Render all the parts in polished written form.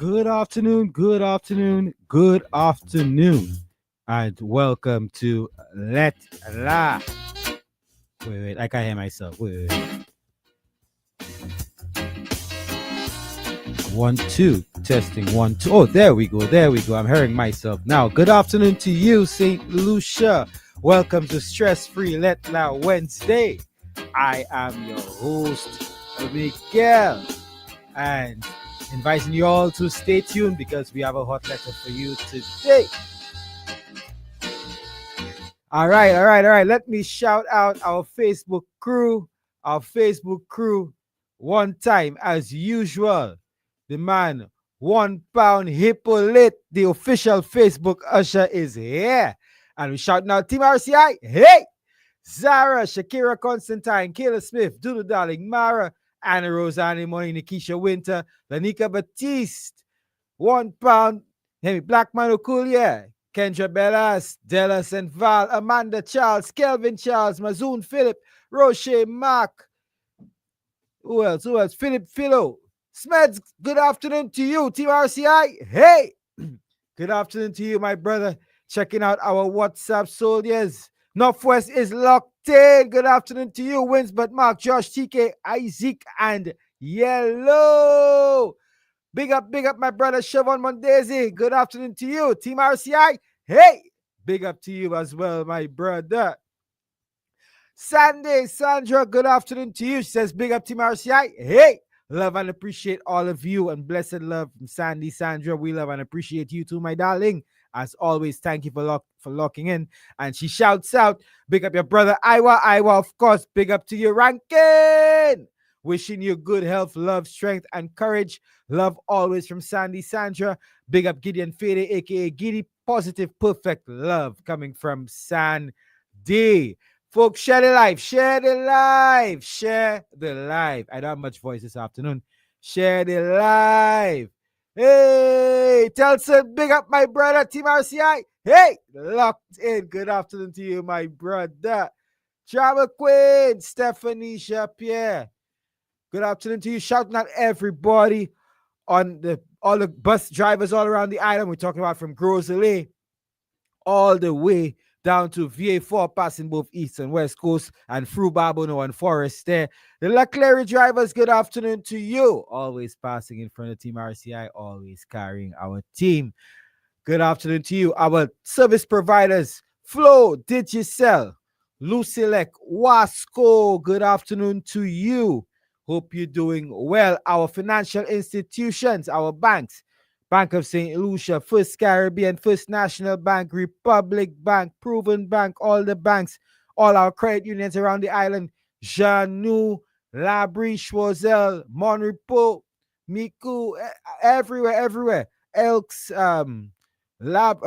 Good afternoon, good afternoon, good afternoon, and welcome to Lettre. Wait, I can't hear myself. Wait. 1, 2, testing 1, 2. Oh, there we go. I'm hearing myself now. Good afternoon to you, Saint Lucia. Welcome to Stress Free Lettre Wednesday. I am your host, Miguel, and inviting you all to stay tuned because we have a hot letter for you today. All right. Let me shout out our Facebook crew. One time, as usual. The man, £1 Hippolyte, the official Facebook usher, is here. And we shouting out Team RCI. Hey! Zara, Shakira Constantine, Kayla Smith, Doodle Darling, Mara, Anna Rosanne, Moni, Nikisha Winter, Lanika Batiste, £1. Hey, Black Man Okulia, Kendra Bellas, Dallas and Val, Amanda Charles, Kelvin Charles, Mazoon Philip, Roche Mark. Who else? Philip Philo. Smeds, good afternoon to you, Team RCI. Hey! Good afternoon to you, my brother. Checking out our WhatsApp soldiers. Northwest is locked in. Good afternoon to you, Wins, but Mark, Josh, TK, Isaac, and Yellow. Big up, my brother, Siobhan Mondesi. Good afternoon to you, Team RCI. Hey! Big up to you as well, my brother. Sandy, Sandra, good afternoon to you. She says, big up Team RCI. Hey! Love and appreciate all of you, and blessed love from Sandy, Sandra. We love and appreciate you too, my darling. As always, thank you for locking in. And she shouts out, big up your brother Iwa, of course. Big up to you, Rankin. Wishing you good health, love, strength, and courage. Love always from Sandy, Sandra. Big up Gideon Fede, aka Giddy. Positive, perfect love coming from Sandy. Folks, share the live. I don't have much voice this afternoon. Share the live. Hey, Telson, big up my brother, Team RCI. Hey, locked in. Good afternoon to you, my brother. Travel Queen, Stephanie Pierre. Good afternoon to you. Shouting at everybody on all the bus drivers all around the island. We're talking about from Grosley all the way down to VA4, passing both East and West Coast, and through Babono and Forest there. The Leclerc drivers, good afternoon to you. Always passing in front of Team RCI, always carrying our team. Good afternoon to you. Our service providers, Flo, Digicel, Lucilec, Wasco, good afternoon to you. Hope you're doing well. Our financial institutions, our banks, Bank of St. Lucia, First Caribbean, First National Bank, Republic Bank, Proven Bank, all the banks, all our credit unions around the island, Janu, Labrie, Schwazel, Monrepo, Miku, everywhere. Elks, I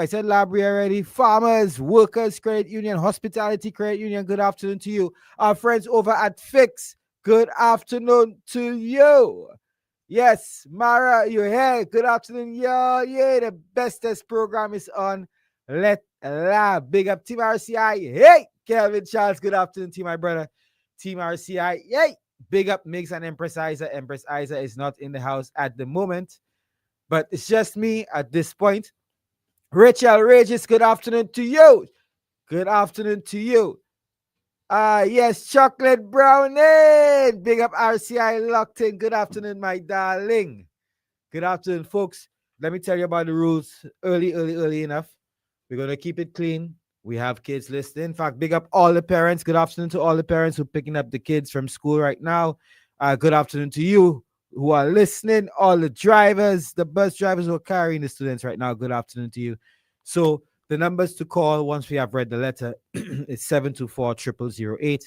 said Labrie already. Farmers, Workers Credit Union, Hospitality Credit Union, good afternoon to you. Our friends over at Fix, good afternoon to you. Yes, Mara, you're here. Good afternoon. Yeah, the bestest program is on. Let Lab. Big up Team RCI. Hey, Kelvin Charles. Good afternoon to my brother. Team RCI. Hey, big up Mix and Empress Isa. Empress Isa is not in the house at the moment, but it's just me at this point. Rachel Regis, good afternoon to you. Good afternoon to you. Yes, Chocolate Brownie. Big up RCI locked in. Good afternoon, my darling. Good afternoon, folks. Let me tell you about the rules early enough. We're going to keep it clean. We have kids listening. In fact, big up all the parents. Good afternoon to all the parents who are picking up the kids from school right now. Good afternoon to you who are listening. All the drivers, the bus drivers who are carrying the students right now. Good afternoon to you. So, the numbers to call once we have read the letter is 724-0008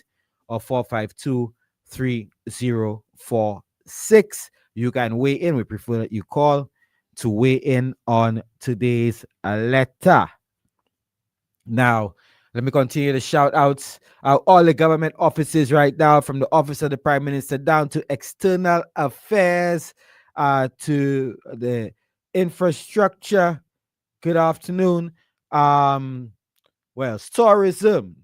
or 452-3046. You can weigh in. We prefer that you call to weigh in on today's letter. Now, let me continue the shout outs. All the government offices right now, from the office of the Prime Minister down to external affairs, to the infrastructure. Good afternoon. Tourism,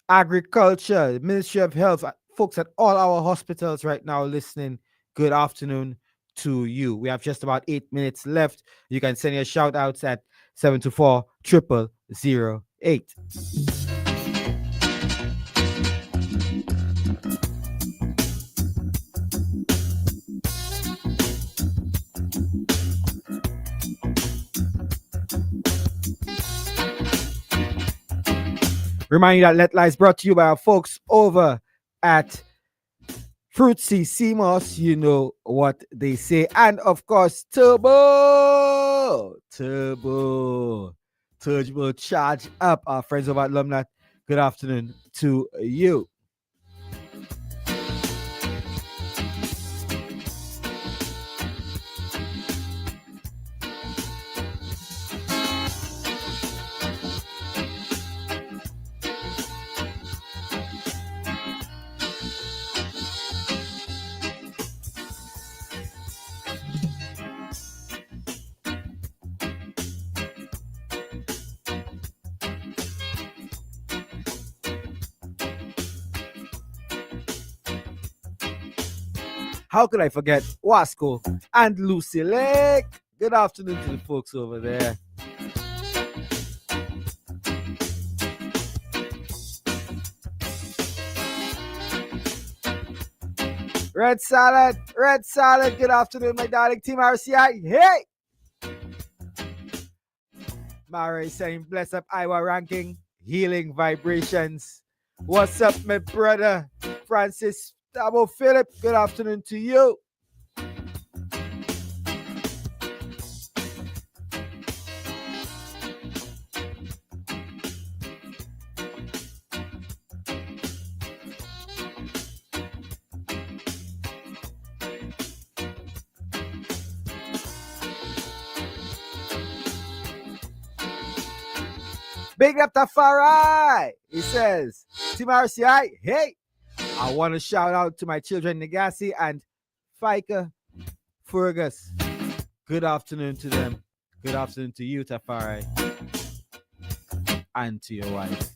agriculture, Ministry of Health, folks at all our hospitals right now listening. Good afternoon to you. We have just about 8 minutes left. You can send your shout outs at 724 0008. Remind you that Lettre is brought to you by our folks over at Fruitsy CMOS. You know what they say. And of course, Turbo charge up. Our friends over at Lumnat. Good afternoon to you. How could I forget Wasco and Lucy Lake? Good afternoon to the folks over there. Red Salad, good afternoon, my darling Team RCI. Hey! Mary saying, bless up Iowa ranking, healing vibrations. What's up, my brother? Francis Tabo Philip, good afternoon to you. Big up Tafari. He says, Team RCI, hey, I want to shout out to my children, Nagasi and Fika Fergus. Good afternoon to them. Good afternoon to you, Tafari, and to your wife.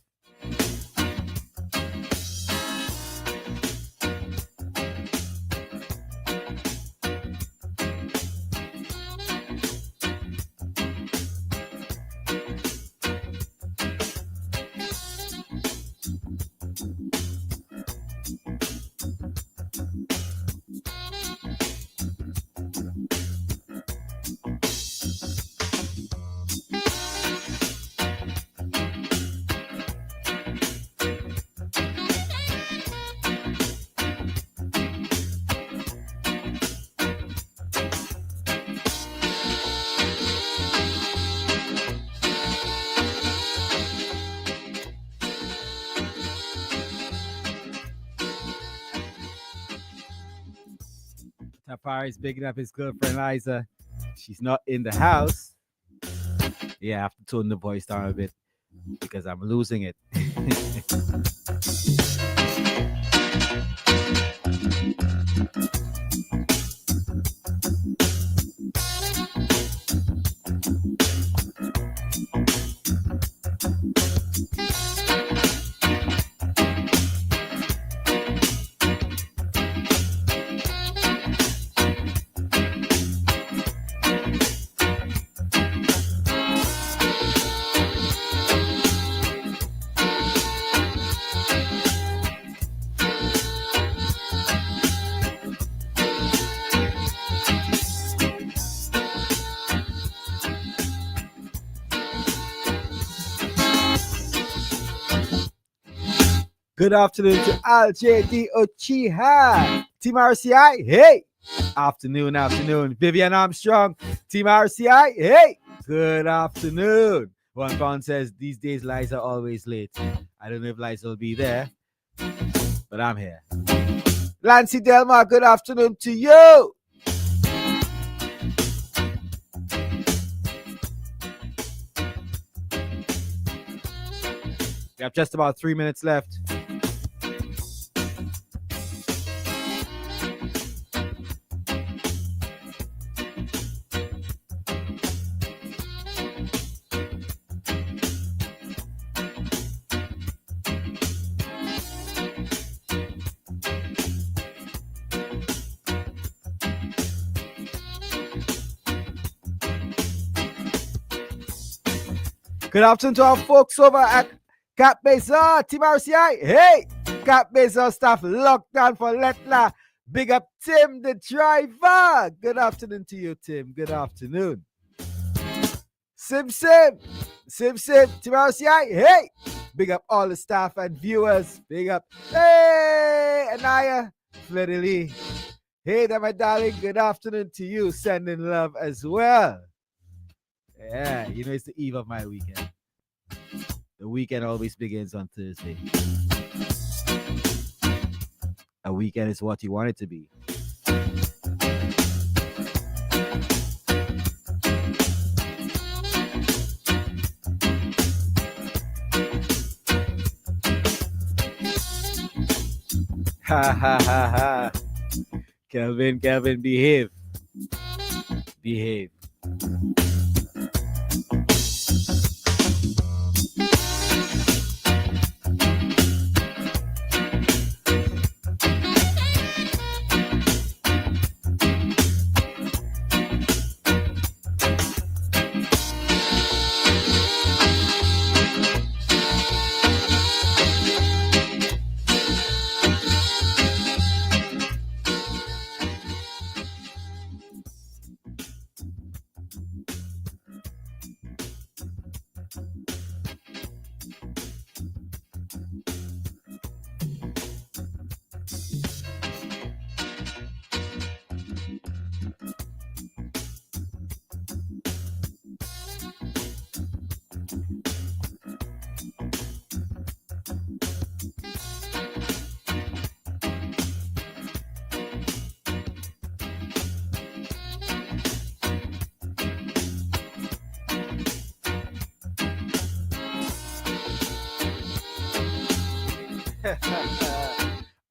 Tapari is bigging up his girlfriend Liza. She's not in the house. Yeah, I have to tone the voice down a bit because I'm losing it. Good afternoon to LJD Ochiha. Team RCI, hey. Afternoon. Vivian Armstrong. Team RCI, hey. Good afternoon. One pound says, these days Liza are always late. I don't know if Liza will be there, but I'm here. Lancy Delmar, good afternoon to you. We have just about 3 minutes left. Good afternoon to our folks over at Cap Mesa, Team RCI. Hey, Cap Mesa staff locked down for Lettre. Big up Tim, the driver. Good afternoon to you, Tim. Good afternoon. Sim, Team RCI. Hey, big up all the staff and viewers. Big up. Hey, Anaya, Flirty Lee. Hey there, my darling. Good afternoon to you. Sending love as well. Yeah, you know, it's the eve of my weekend. The weekend always begins on Thursday. A weekend is what you want it to be. Ha ha ha ha. Kelvin, behave. Behave.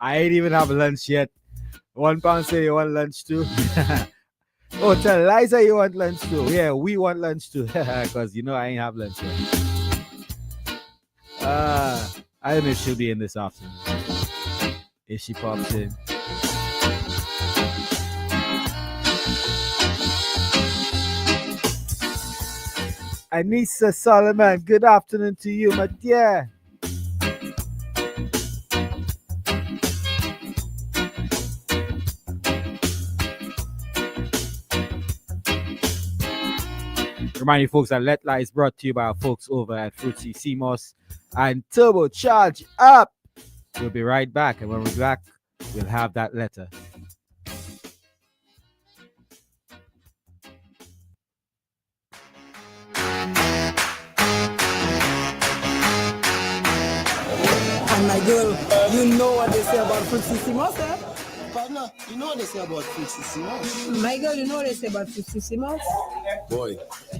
I ain't even have lunch yet. £1 say you want lunch too. Oh, tell Liza you want lunch too. Yeah, we want lunch too. Because you know I ain't have lunch yet. I don't know if she'll be in this afternoon. If she pops in. Anissa Solomon, good afternoon to you, my dear. Remind you folks that Lettre is brought to you by our folks over at Fruitsy CMOS and Turbo Charge Up. We'll be right back, and when we're back, we'll have that letter. And my girl, you know what they say about Fruitsy CMOS, eh? Partner, you know what they say about Fruitsy CMOS? My girl, you know what they say about Fruitsy CMOS? Boy,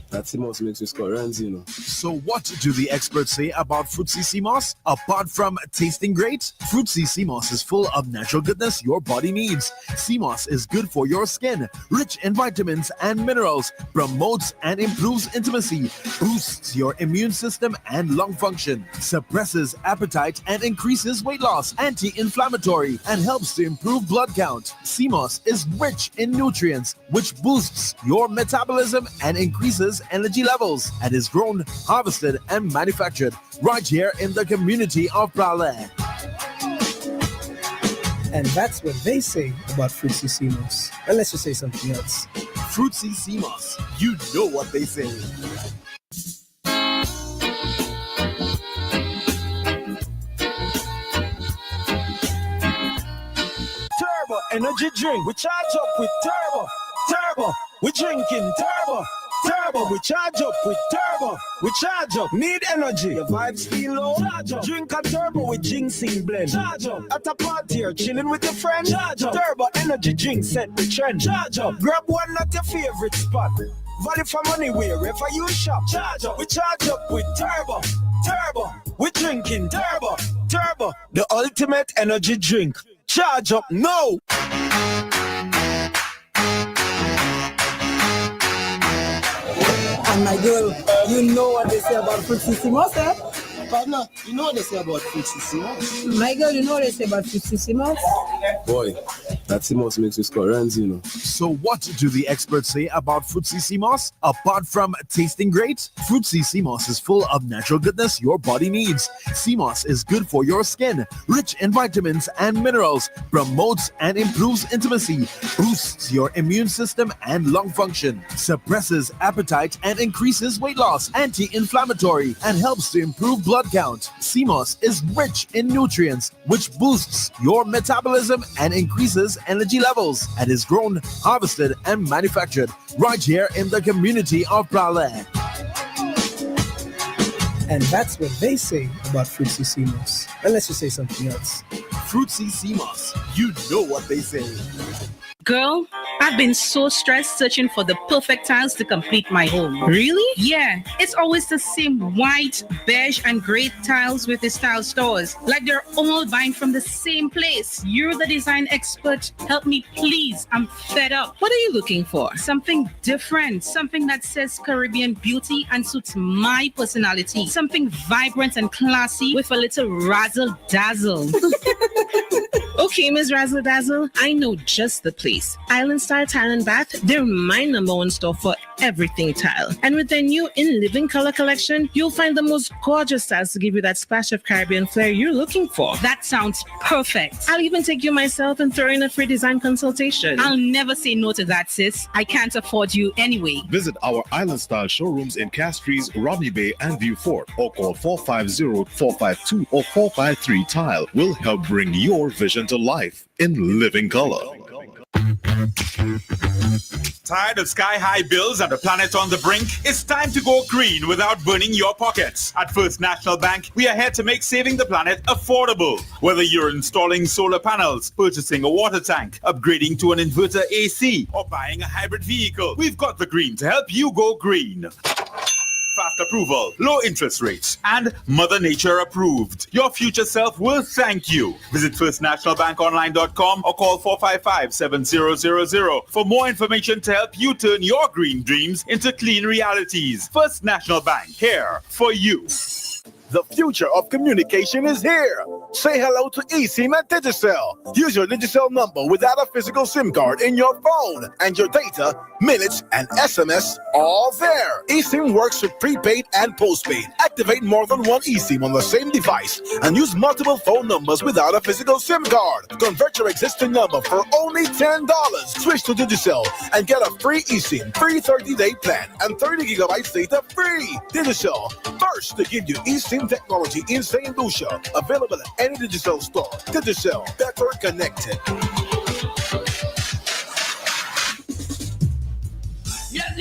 that CMOS makes you score runs, you know. So what do the experts say about Fruitsy CMOS? Apart from tasting great, Fruitsy CMOS is full of natural goodness your body needs. CMOS is good for your skin, rich in vitamins and minerals, promotes and improves intimacy, boosts your immune system and lung function, suppresses appetite and increases weight loss, anti-inflammatory, and helps to improve blood count. CMOS is rich in nutrients, which boosts your metabolism and increases energy levels, and is grown, harvested, and manufactured right here in the community of Prale. And that's what they say about Fruitsy CMOS. Unless you say something else. Fruitsy CMOS, you know what they say. Turbo energy drink, we charge up with Turbo. Turbo, we drinking Turbo. Turbo, we charge up with Turbo. We charge up, need energy. Your vibes feel low. Charge up. Drink a Turbo with ginseng blend. Charge up. At a party or chilling with your friends. Charge up. Turbo energy drink set the trend. Charge up. Grab one at your favorite spot. Value for money wherever you shop. Charge up. We charge up with Turbo. Turbo, we drinking Turbo. Turbo, the ultimate energy drink. Charge up now. And my girl, you know what they say about Fruitsy CMOS, eh? partner, you know what they say about Fruitsy. My girl, you know what they say about Fruitsy? Boy, that CMOS makes you score runs, you know. So what do the experts say about Fruitsy CMOS? Apart from tasting great, Fruitsy CMOS is full of natural goodness your body needs. CMOS is good for your skin, rich in vitamins and minerals, promotes and improves intimacy, boosts your immune system and lung function, suppresses appetite and increases weight loss, anti-inflammatory, and helps to improve blood count. CMOS is rich in nutrients, which boosts your metabolism and increases energy levels, and is grown, harvested, and manufactured right here in the community of Prague. And that's what they say about Fruitsy CMOS. Unless you say something else. Fruitsy CMOS, you know what they say. Girl, I've been so stressed searching for the perfect tiles to complete my home. Really? Yeah, it's always the same white, beige, and gray tiles with the tile stores. Like they're all buying from the same place. You're the design expert. Help me, please. I'm fed up. What are you looking for? Something different. Something that says Caribbean beauty and suits my personality. Something vibrant and classy with a little razzle dazzle. Okay, Ms. Razzle Dazzle, I know just the place. Island Style Tile and Bath, they're my number one store for everything tile. And with their new In Living Color collection, you'll find the most gorgeous styles to give you that splash of Caribbean flair you're looking for. That sounds perfect. I'll even take you myself and throw in a free design consultation. I'll never say no to that, sis. I can't afford you anyway. Visit our Island Style showrooms in Castries, Rodney Bay, and View Fort, or call 450-452 or 453 Tile. We'll help bring your vision to life in living color. Tired of sky-high bills and a planet on the brink? It's time to go green without burning your pockets. At First National Bank, we are here to make saving the planet affordable. Whether you're installing solar panels, purchasing a water tank, upgrading to an inverter AC, or buying a hybrid vehicle, we've got the green to help you go green. Fast approval, low interest rates, and Mother Nature approved. Your future self will thank you. Visit firstnationalbankonline.com or call 455-7000 for more information to help you turn your green dreams into clean realities. First National Bank, here for you. The future of communication is here. Say hello to eSIM at Digicel. Use your Digicel number without a physical SIM card in your phone, and your data, minutes, and SMS all there. eSIM works with prepaid and postpaid. Activate more than one eSIM on the same device and use multiple phone numbers without a physical SIM card. Convert your existing number for only $10. Switch to Digicel and get a free eSIM, free 30-day plan, and 30 gigabytes data free. Digicel, first to give you eSIM technology in St. Lucia. Available at any Digicel store. Digicel, better connected. Yes.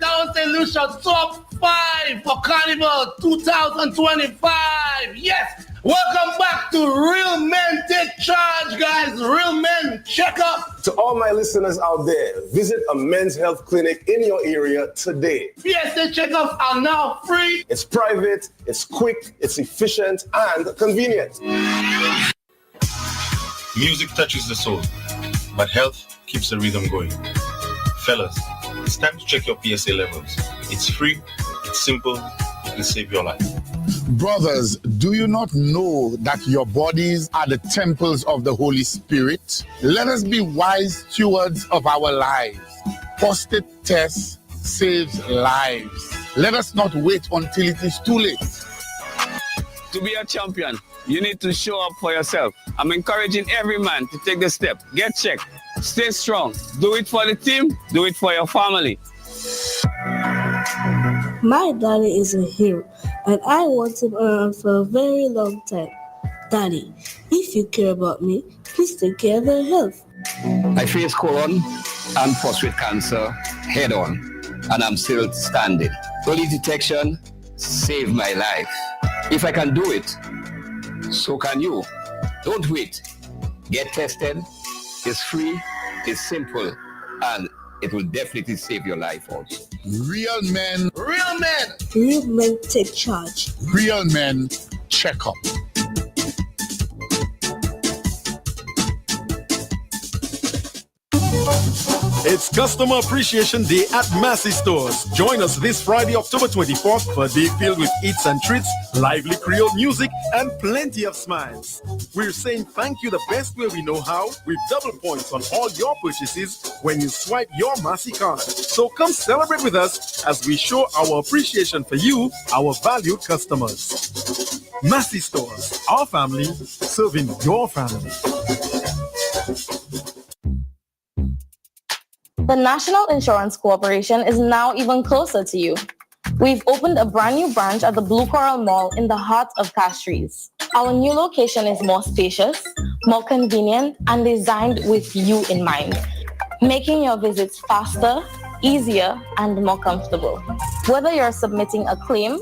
Now St. Lucia top 5 for Carnival 2025. Yes. Welcome back to Real Men Take Charge, guys. Real Men Check Up. To all my listeners out there, visit a men's health clinic in your area today. PSA checkups are now free. It's private, it's quick, it's efficient, and convenient. Music touches the soul, but health keeps the rhythm going. Fellas, it's time to check your PSA levels. It's free, it's simple, it will save your life. Brothers, do you not know that your bodies are the temples of the Holy Spirit? Let us be wise stewards of our lives. Prostate test saves lives. Let us not wait until it is too late. To be a champion, you need to show up for yourself. I'm encouraging every man to take the step. Get checked. Stay strong. Do it for the team. Do it for your family. My daddy is a hero, and I want him around for a very long time. Daddy, if you care about me, please take care of my health. I face colon and prostate cancer head on, and I'm still standing. Early detection saved my life. If I can do it, so can you. Don't wait. Get tested. It's free, it's simple, and it will definitely save your life also. Real men. Real men. Real men take charge. Real men check up. It's Customer Appreciation Day at Massey Stores. Join us this Friday, October 24th for a day filled with eats and treats, lively Creole music, and plenty of smiles. We're saying thank you the best way we know how, with double points on all your purchases when you swipe your Massey card. So come celebrate with us as we show our appreciation for you, our valued customers. Massey Stores, our family, serving your family. The National Insurance Corporation is now even closer to you. We've opened a brand new branch at the Blue Coral Mall in the heart of Castries. Our new location is more spacious, more convenient, and designed with you in mind, making your visits faster, easier, and more comfortable. Whether you're submitting a claim,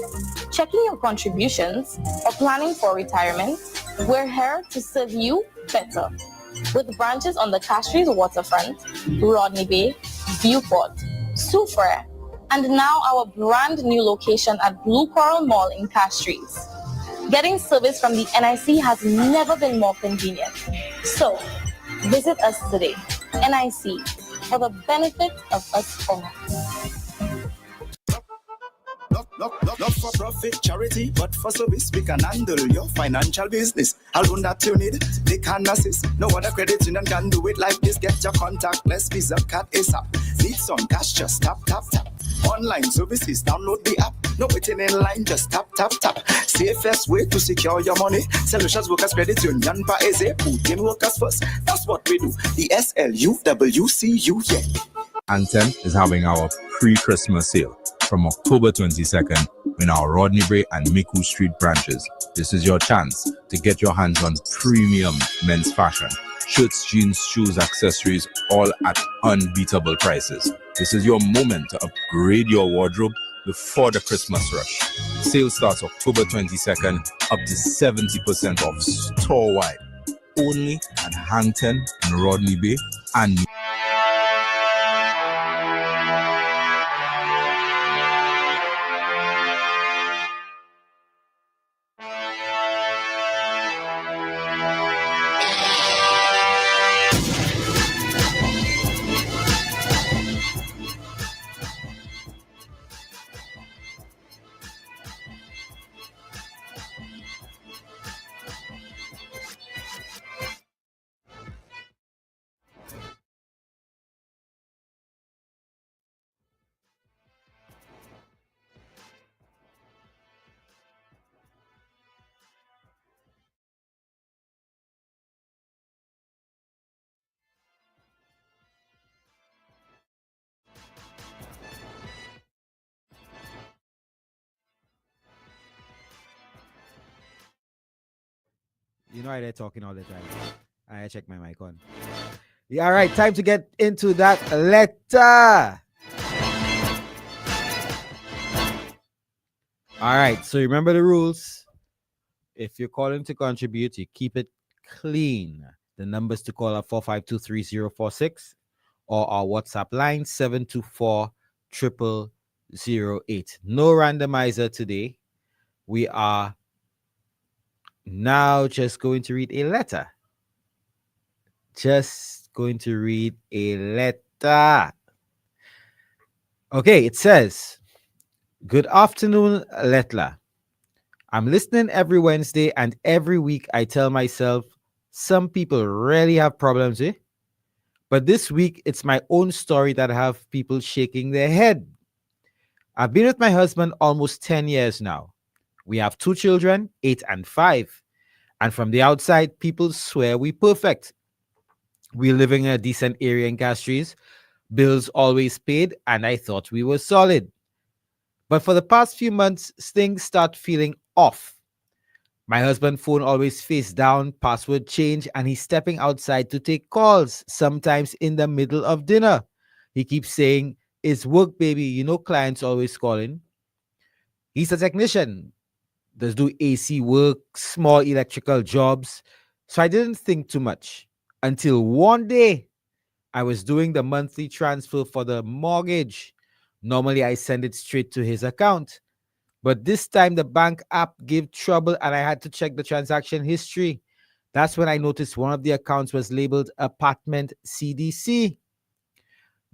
checking your contributions, or planning for retirement, we're here to serve you better. With branches on the Castries waterfront, Rodney Bay, Viewport, Soufriere, and now our brand new location at Blue Coral Mall in Castries. Getting service from the NIC has never been more convenient. So, visit us today. NIC, for the benefit of us all. Not for profit charity, but for service we can handle your financial business. A loan that you need, they can assist. No other credit union can do it like this. Get your contactless Visa card ASAP. Need some cash, just tap, tap, tap. Online services, download the app. No waiting in line, just tap, tap, tap. Safest way to secure your money. Solutions Workers Credit Union by Eze. Put in workers first. That's what we do. The SLUWCU, yeah. Anthem is having our pre-Christmas sale from October 22nd in our Rodney Bay and Miku Street branches. This is your chance to get your hands on premium men's fashion. Shirts, jeans, shoes, accessories, all at unbeatable prices. This is your moment to upgrade your wardrobe before the Christmas rush. Sale starts October 22nd, up to 70% off store-wide. Only at Hampton and Rodney Bay and You know they're talking all the time. I check my mic on. Yeah, all right, time to get into that letter. All right, so remember the rules. If you're calling to contribute, you keep it clean. The numbers to call are 4523046 or our WhatsApp line 724-0008. No randomizer today. We are now just going to read a letter. Just going to read a letter. Okay, it says, "Good afternoon, Lettre. I'm listening every Wednesday, and every week I tell myself some people really have problems, eh? But this week it's my own story that have people shaking their head. I've been with my husband almost 10 years now. We have 2 children, 8 and 5. And from the outside, people swear we perfect. We live in a decent area in Castries, bills always paid, and I thought we were solid. But for the past few months, things start feeling off. My husband's phone always face down, password change, and he's stepping outside to take calls, sometimes in the middle of dinner. He keeps saying, "It's work, baby. You know clients always calling." He's a technician, does do AC work, small electrical jobs. So I didn't think too much until one day I was doing the monthly transfer for the mortgage. Normally I send it straight to his account. But this time the bank app gave trouble and I had to check the transaction history. That's when I noticed one of the accounts was labeled apartment CDC.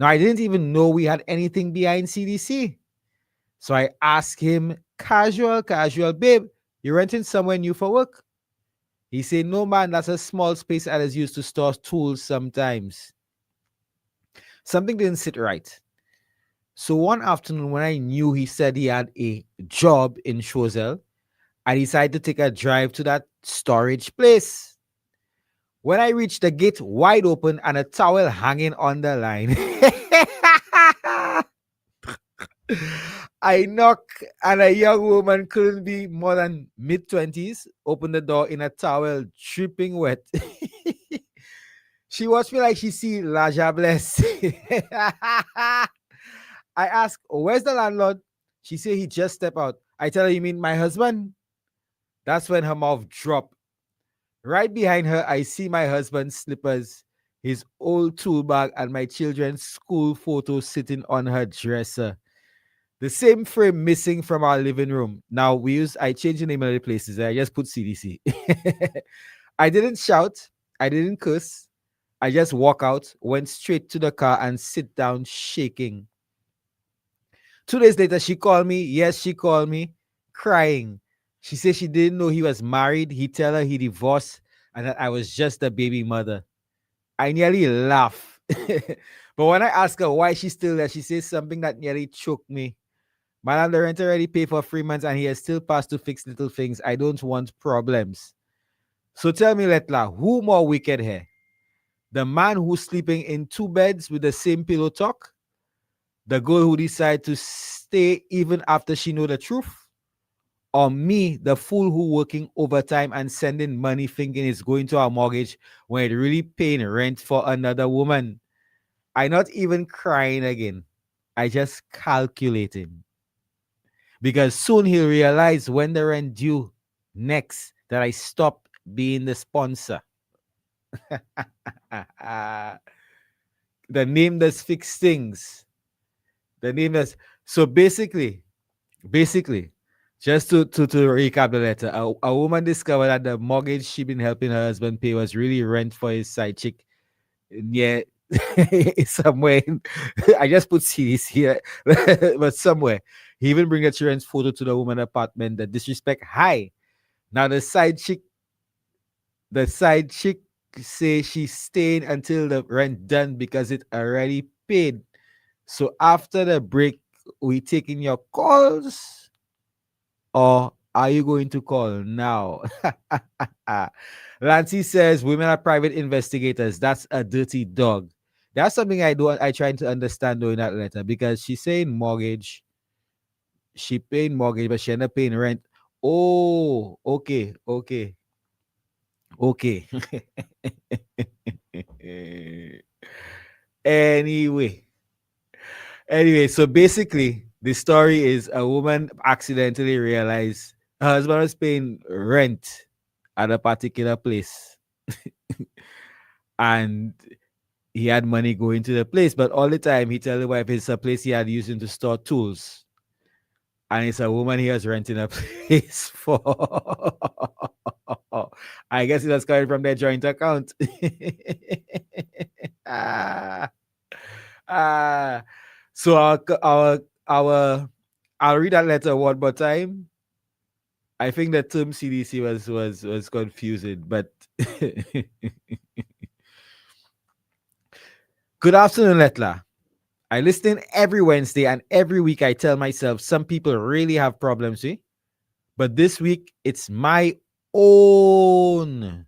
Now, I didn't even know we had anything behind CDC. So I asked him, casual, babe, you renting somewhere new for work? He said, no, man, that's a small space that is used to store tools sometimes. Something didn't sit right. So one afternoon when I knew he said he had a job in Choiseul, I decided to take a drive to that storage place. When I reached the gate wide open and a towel hanging on the line, I knock and a young woman couldn't be more than mid-20s opened the door in a towel dripping wet. She watched me like she see Laja Bless. I asked, where's the landlord? She said he just stepped out. I tell her, you mean my husband? That's when her mouth dropped. Right behind her, I see my husband's slippers, his old tool bag, and my children's school photo sitting on her dresser. The same frame missing from our living room. Now I changed the name of the places. I just put CDC. I didn't shout. I didn't curse. I just walk out, went straight to the car and sit down shaking. 2 days later, she called me. Yes, she called me crying. She said she didn't know he was married. He tell her he divorced and that I was just a baby mother. I nearly laughed. But when I asked her why she's still there, she says something that nearly choked me. Man, the rent already paid for 3 months and he has still passed to fix little things. I don't want problems. So tell me, Lettre, who more wicked here? The man who's sleeping in 2 beds with the same pillow talk? The girl who decided to stay even after she know the truth? Or me, the fool who working overtime and sending money thinking it's going to our mortgage when it really paying rent for another woman? I not even crying again. I just calculating. Because soon he'll realize when the rent due next that I stop being the sponsor. The name does fix things. The name does. So basically, just to recap the letter, a woman discovered that the mortgage she been helping her husband pay was really rent for his side chick. Yeah, somewhere. I just put CDs here, but somewhere. He even bring a children's photo to the woman apartment. The disrespect high. Now the side chick say she's staying until the rent done because it already paid. So after the break, we taking your calls, or are you going to call now? Lancy says women are private investigators. That's a dirty dog. That's something I trying to understand though in that letter, because she's saying mortgage. She paying mortgage, but she ended up paying rent. Oh, okay. Anyway, so basically, the story is a woman accidentally realized her husband was paying rent at a particular place. And he had money going to the place, but all the time he tell the wife it's a place he had using to store tools. And it's a woman he was renting a place for. I guess it was coming from their joint account. So I'll read that letter one more time. I think the term CDC was confusing, but good afternoon, Lettre. I listen every Wednesday, and every week I tell myself some people really have problems, see? But this week it's my own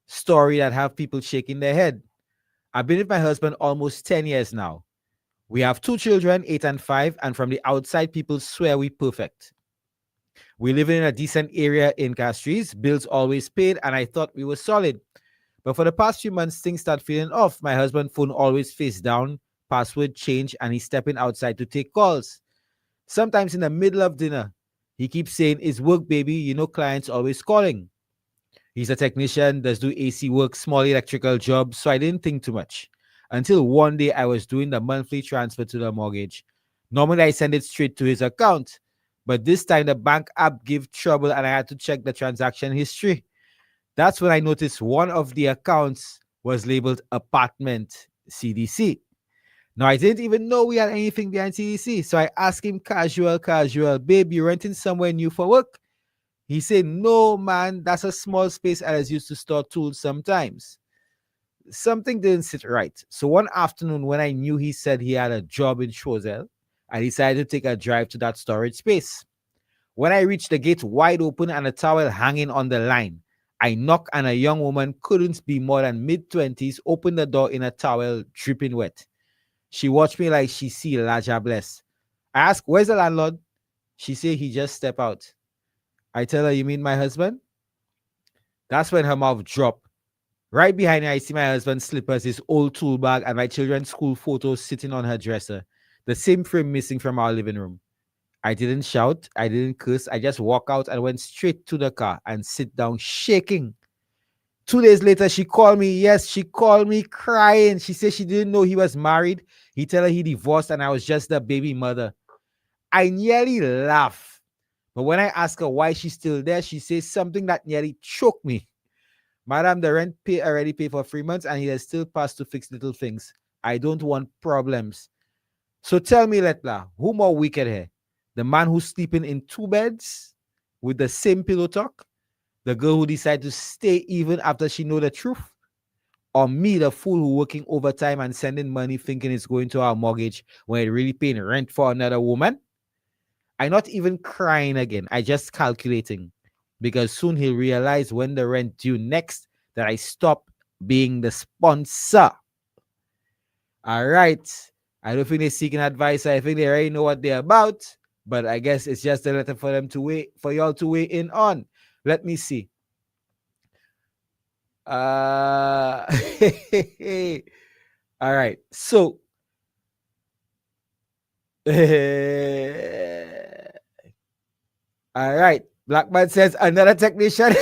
story that have people shaking their head. I've been with my husband almost 10 years now. We have 2 children, 8 and 5, and from the outside, people swear we perfect. We live in a decent area in Castries, bills always paid, and I thought we were solid. But for the past few months, things start feeling off. My husband's phone always face down, password change, and he's stepping outside to take calls. Sometimes in the middle of dinner, he keeps saying, it's work, baby. You know, clients always calling. He's a technician, does do AC work, small electrical jobs, so I didn't think too much. Until one day I was doing the monthly transfer to the mortgage. Normally I send it straight to his account, but this time the bank app gave trouble and I had to check the transaction history. That's when I noticed one of the accounts was labeled apartment CDC. Now, I didn't even know we had anything behind CDC. So I asked him casual, babe, you renting somewhere new for work? He said, no, man, that's a small space I was used to store tools sometimes. Something didn't sit right. So one afternoon when I knew he said he had a job in Choiseul, I decided to take a drive to that storage space. When I reached the gate wide open and a towel hanging on the line, I knocked and a young woman couldn't be more than mid-20s opened the door in a towel dripping wet. She watched me like she see Elijah Bless. I asked, where's the landlord? She said he just stepped out. I tell her, you mean my husband? That's when her mouth dropped. Right behind her, I see my husband's slippers, his old tool bag, and my children's school photos sitting on her dresser. The same frame missing from our living room. I didn't shout. I didn't curse. I just walked out and went straight to the car and sit down shaking. 2 days later, she called me. Yes, she called me crying. She said she didn't know he was married. He told her he divorced and I was just the baby mother. I nearly laughed. But when I asked her why she's still there, she says something that nearly choked me. Madam, the rent already paid for 3 months and he has still passed to fix little things. I don't want problems. So tell me, Lettre, who more wicked here? The man who's sleeping in 2 beds with the same pillow talk? The girl who decided to stay even after she know the truth? Or me, the fool who working overtime and sending money thinking it's going to our mortgage when it really paying rent for another woman? I'm not even crying again. I just calculating. Because soon he'll realize when the rent due next that I stop being the sponsor. All right. I don't think they're seeking advice. I think they already know what they're about. But I guess it's just a letter for them to wait, for y'all to weigh in on. Let me see. All right. So all right. Blackman says another technician.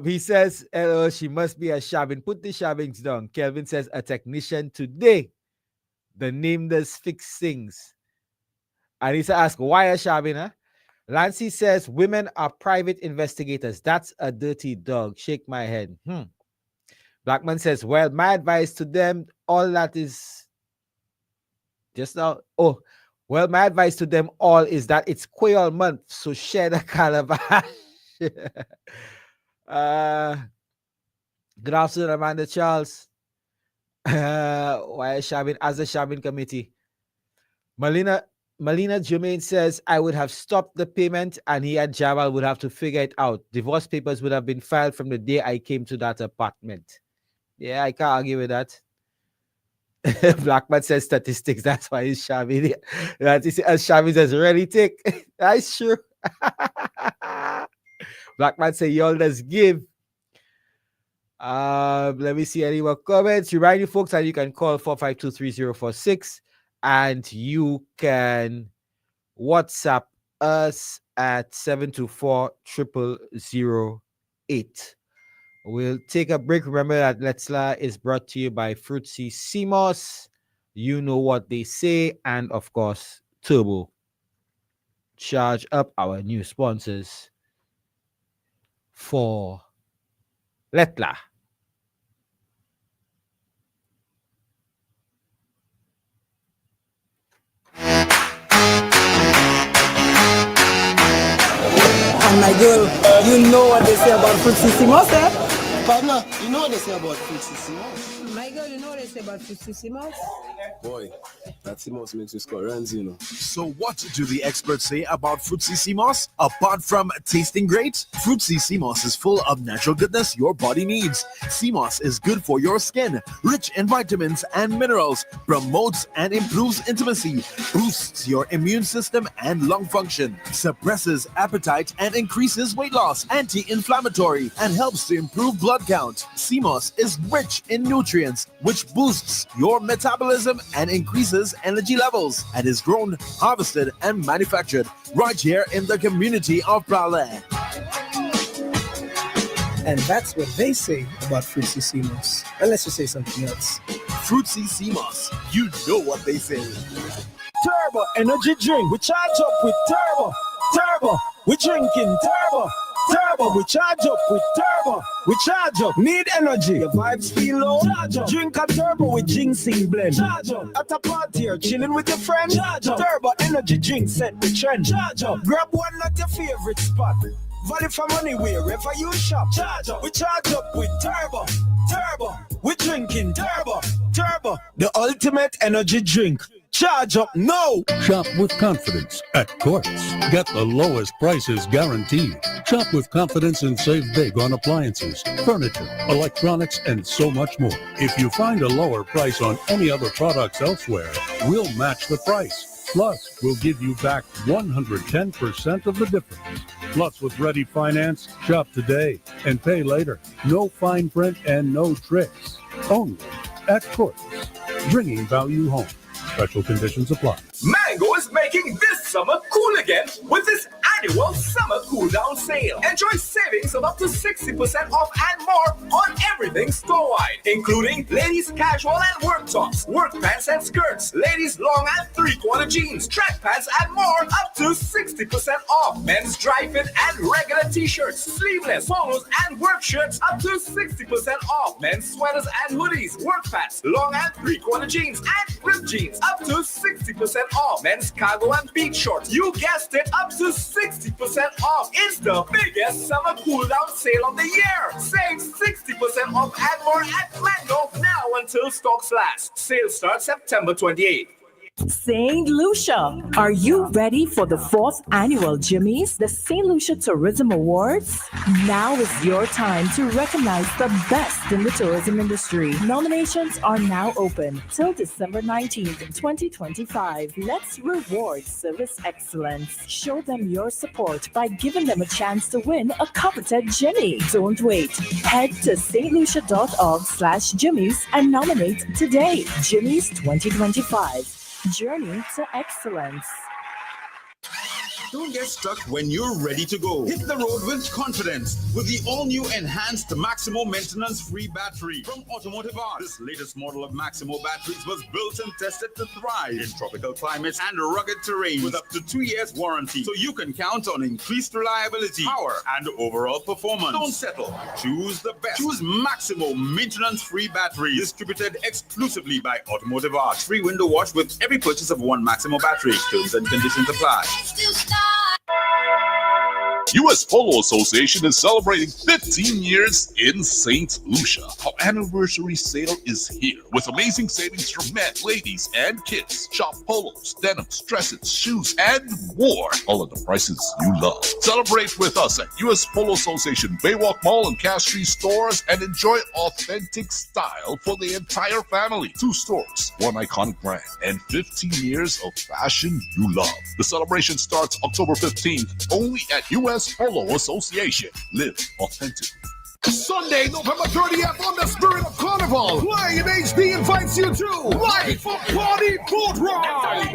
He says, "Hello, she must be a shabbing. Put the shabbings down." Kelvin says, a technician today. The name does fix things. Anissa asks, why a shabbing, huh? Lancy says, women are private investigators. That's a dirty dog. Shake my head. Blackman says, well, my advice to them, all that is just now. Oh, well, my advice to them all is that it's Quail month, so share the calabash. Good afternoon, Amanda Charles. Why shabbing as a shabbing committee? Malina Jermaine says, I would have stopped the payment and he and Jamal would have to figure it out. Divorce papers would have been filed from the day I came to that apartment. Yeah, I can't argue with that. Blackman says statistics. That's why he's shabby. That is as shabby as really take. That's true. Blackman say y'all let's give. Let me see any more comments. Remind you folks that you can call 4523046 and you can WhatsApp us at 724-0008. We'll take a break. Remember that Lettre is brought to you by Fruitsy CMOS. You know what they say. And of course, Turbo. Charge up our new sponsors for Lettre. And my girl, you know what they say about Fruitsy CMOS, eh? Partner, you know what they say about Fruitsy CMOS? My girl, you know what they say about Fruitsy CMOS? Boy, that CMOS makes you score runs, you know. So what do the experts say about Fruitsy CMOS? Apart from tasting great, Fruitsy CMOS is full of natural goodness your body needs. CMOS is good for your skin, rich in vitamins and minerals, promotes and improves intimacy, boosts your immune system and lung function, suppresses appetite and increases weight loss, anti-inflammatory, and helps to improve blood count. CMOS is rich in nutrients, which boosts your metabolism and increases energy levels, and is grown, harvested, and manufactured right here in the community of Prowler. And that's what they say about Fruitsy CMOS. Unless you say something else. Fruitsy CMOS, you know what they say. Turbo energy drink. We charge up with Turbo. Turbo. We drinking Turbo. turbo. We charge up with turbo. We charge up. Need energy. Your vibes feel low. Charge up. Drink a turbo with ginseng blend. Charge up. At a party or chilling with your friends. Charge up. Turbo energy drink set the trend. Charge up. Grab one at your favorite spot. Value for money wherever you shop. Charge up. We charge up with turbo. Turbo. We drinking turbo. Turbo. The ultimate energy drink. Charge up now. Shop with confidence at Courts. Get the lowest prices guaranteed. Shop with confidence and save big on appliances, furniture, electronics, and so much more. If you find a lower price on any other products elsewhere, we'll match the price. Plus, we'll give you back 110% of the difference. Plus, with ready finance, shop today and pay later. No fine print and no tricks. Only at Courts. Bringing value home. Special conditions apply. Mango is making this summer cool again with this annual summer cool down sale. Enjoy savings of up to 60% off and more on everything store-wide, including ladies' casual and work tops, work pants and skirts, ladies' long and three-quarter jeans, track pants and more, up to 60% off. Men's dry fit and regular t-shirts, sleeveless, polos and work shirts, up to 60% off. Men's sweaters and hoodies, work pants, long and three-quarter jeans and ripped jeans, up to 60% off. Men's cargo and beach shorts, you guessed it, up to 60% off. It's the biggest summer cool down sale of the year. Save 60% off and more at Mango now until stocks last. Sale starts September 28th. St. Lucia, are you ready for the 4th annual Jimmy's, the St. Lucia Tourism Awards? Now is your time to recognize the best in the tourism industry. Nominations are now open till December 19th, 2025. Let's reward service excellence. Show them your support by giving them a chance to win a coveted Jimmy. Don't wait. Head to stlucia.org/Jimmy's and nominate today. Jimmy's 2025. Journey to excellence. Don't get stuck when you're ready to go. Hit the road with confidence with the all-new enhanced Maximo maintenance-free battery from Automotive Art. This latest model of Maximo batteries was built and tested to thrive in tropical climates and rugged terrain with up to 2 years warranty, so you can count on increased reliability, power, and overall performance. Don't settle. Choose the best. Choose Maximo maintenance-free battery, distributed exclusively by Automotive Art. Free window wash with every purchase of one Maximo battery. Terms and conditions apply. U.S. Polo Association is celebrating 15 years in St. Lucia. Our anniversary sale is here with amazing savings for men, ladies, and kids. Shop polos, denims, dresses, shoes, and more. All at the prices you love. Celebrate with us at U.S. Polo Association, Baywalk Mall, and Castries stores and enjoy authentic style for the entire family. 2 stores, 1 iconic brand, and 15 years of fashion you love. The celebration starts October 15th only at U.S. Polo Association. Live authentic. Sunday, November 30th on the Spirit of Carnival. Play in HD invites you to Life of Party Boat Ride.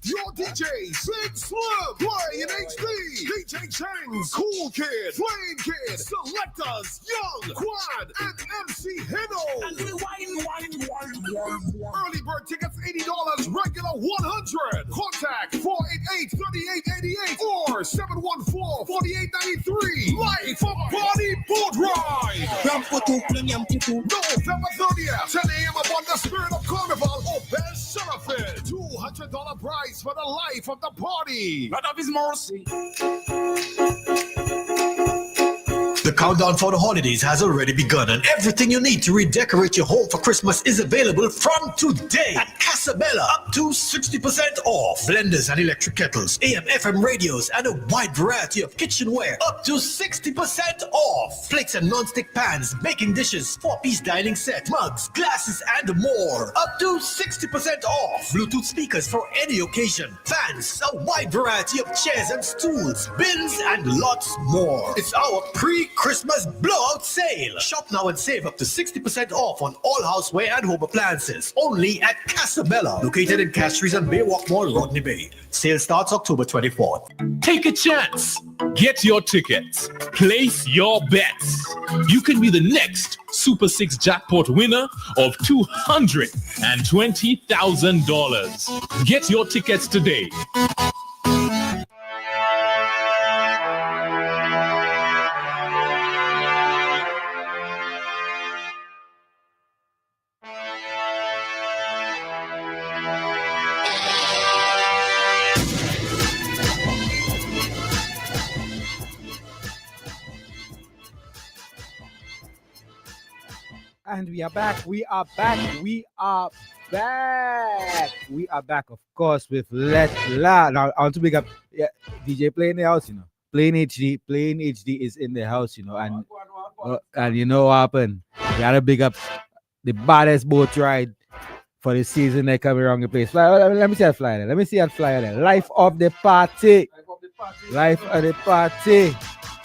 Your DJs, Big Slim, play in HD. DJ Chang's, Cool Kid, Flame Kid, Selectors, Young, Quad, and MC Hino. Early bird tickets $80, regular $100. Contact 488-3888 or 714-4893. Life of Party Boat Ride. November 30th, 10 a.m. upon the Spirit of Carnival or Best Seraphim. $200 prize for the life of the party. Not of his mercy. The countdown for the holidays has already begun, and everything you need to redecorate your home for Christmas is available from today at Casabella. Up to 60% off. Blenders and electric kettles, AM, FM radios, and a wide variety of kitchenware. Up to 60% off. Plates and non-stick pans, baking dishes, 4-piece dining set, mugs, glasses, and more. Up to 60% off. Bluetooth speakers for any occasion. Fans, a wide variety of chairs and stools, bins, and lots more. It's our pre Christmas blowout sale. Shop now and save up to 60% off on all houseware and home appliances. Only at Casabella, located in Castries and Baywalk Mall, Rodney Bay. Sale starts October 24th. Take a chance. Get your tickets. Place your bets. You can be the next Super 6 jackpot winner of $220,000. Get your tickets today. And we are back. We are back. We are back. We are back, of course, with Lettre. Now, I want to big up DJ Play in the house, Playing HD. Playing HD is in the house, and you know what happened? We had to big up the baddest boat ride for the season they coming around the place. Let me see that flyer there. Let me see that flyer there. Life of the party. Life of the party.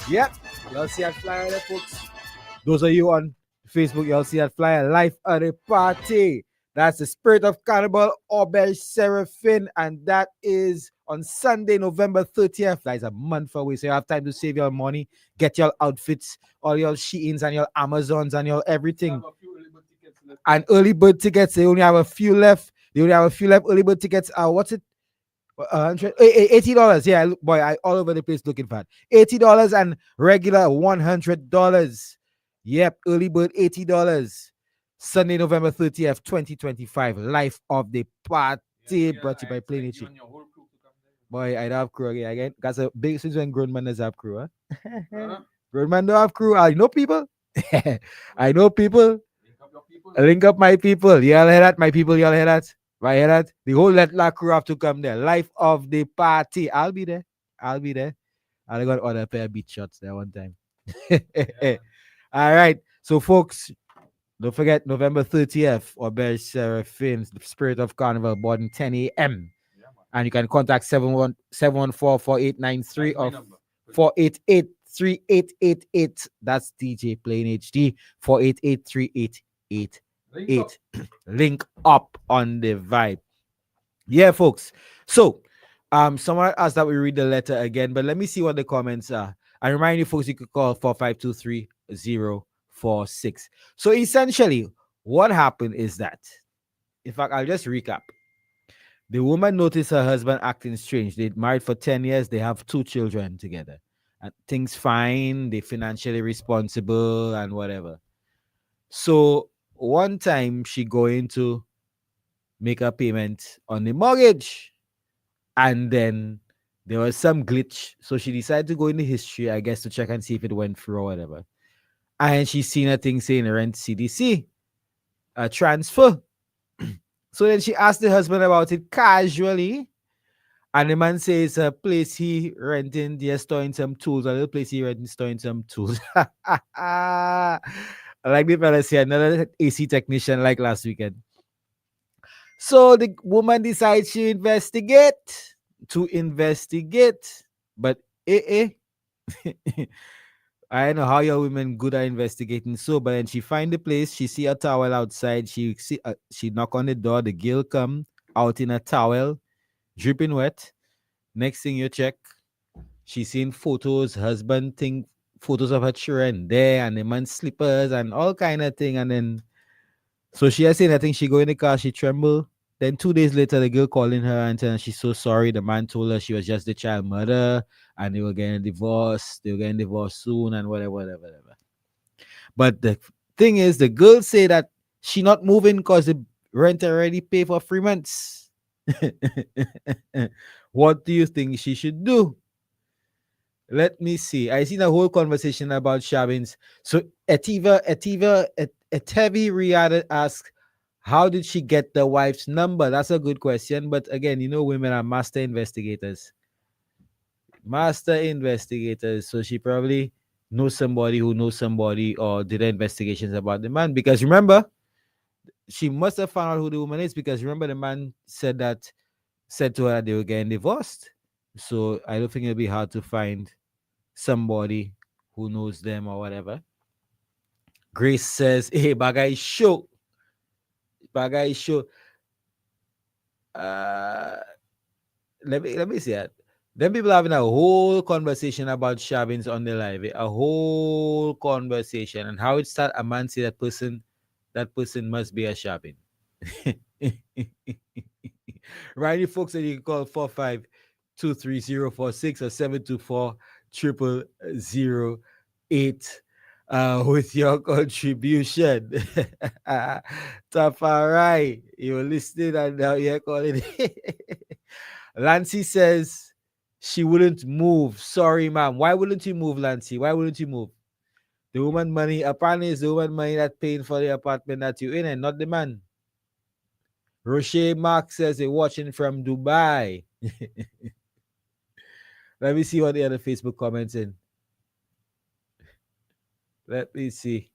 Yep. Y'all see that flyer there, folks? Those of you on Facebook, y'all see that flyer. Life of the party. That's the Spirit of Carnival, Auberge Seraphine, and that is on Sunday, November 30th. That is a month away, so you have time to save your money, get your outfits, all your Sheins and your Amazons and your everything. And early bird tickets, they only have a few left. Early bird tickets are what's it? $80. Yeah, boy, I all over the place looking for it. $80 and regular $100. Yep, early bird $80. Sunday, November 30th, 2025. Life of the party brought to you by Plain H. Boy, I don't have crew again. That's a big since when grown man does have crew, huh? Grown man don't have crew. I know people. I know people. Link up my people. Y'all hear that? My people, y'all hear that? Right, hear that? The whole Lettre crew have to come there. Life of the party. I'll be there. I got order a pair of beat shots there one time. All right. So, folks, don't forget November 30th, Auberge Seraphine, the Spirit of Carnival, boarding 10 a.m. And you can contact 714-4893 or 488-3888. That's DJ Plain HD, 488-3888. Link up on the vibe. Yeah, folks. So, someone asked that we read the letter again, but let me see what the comments are. I remind you, folks, you could call 4523-046. So essentially, what happened is that, in fact, I'll just recap. The woman noticed her husband acting strange. They're married for 10 years. They have 2 children together. And things fine. They're financially responsible and whatever. So one time she going to make a payment on the mortgage. And then there was some glitch. So she decided to go in the history, I guess, to check and see if it went through or whatever. And she seen a thing saying rent CDC, a transfer. So then she asked the husband about it casually. And the man says a place he renting, they're storing some tools. A little place he renting, storing some tools. I like the fella say another AC technician like last weekend. So the woman decides to investigate. But I don't know how your women good at investigating. So, but then she find the place. She see a towel outside. She knock on the door. The girl come out in a towel, dripping wet. Next thing you check, she seen photos, husband thing, photos of her children there, and the man's slippers and all kind of thing. And then, so she has seen, I think she go in the car, she tremble. Then 2 days later, the girl calling her and telling her she's so sorry. The man told her she was just the child mother and they were getting divorced. They were getting divorced soon and whatever. But the thing is, the girl say that she not moving because the rent already paid for 3 months. What do you think she should do? Let me see. I seen a whole conversation about Shabins. So Etevi Riyadh asked, how did she get the wife's number? That's a good question. But again, women are master investigators. So she probably knows somebody who knows somebody or did investigations about the man. Because remember, she must have found out who the woman is, because remember the man said to her that they were getting divorced. So I don't think it'll be hard to find somebody who knows them or whatever. Grace says, "Hey, bagay show, bagay show." Uh, let me see that. Then people having a whole conversation about Shabins on the live. A whole conversation and how it start. A man say that person must be a Shabin. Right, you folks, that you can call 4523-046 or 724-0008 with your contribution. Tafarai, you're listening and now you're calling. Lancy says she wouldn't move. Sorry, ma'am. Why wouldn't you move, Lancy? Why wouldn't you move? The woman money, apparently, is the woman money that paying for the apartment that you're in and not the man. Rocher Mark says they're watching from Dubai. Let me see what the other Facebook comments in. Let me see.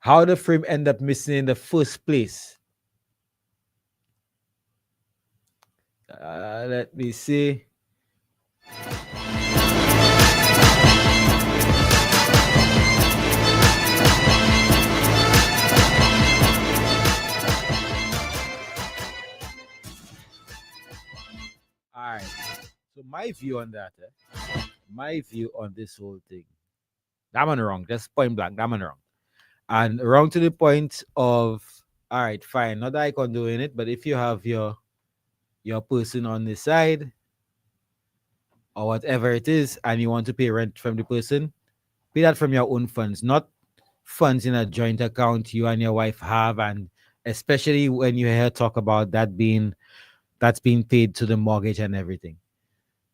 How the frame end up missing in the first place. Let me see. All right. So my view on that, my view on this whole thing, that man wrong. Just point blank, that man wrong. And wrong to the point of, all right, fine, not that I condone it, but if you have your person on the side or whatever it is, and you want to pay rent from the person, pay that from your own funds, not funds in a joint account you and your wife have, and especially when you hear talk about that's being paid to the mortgage and everything.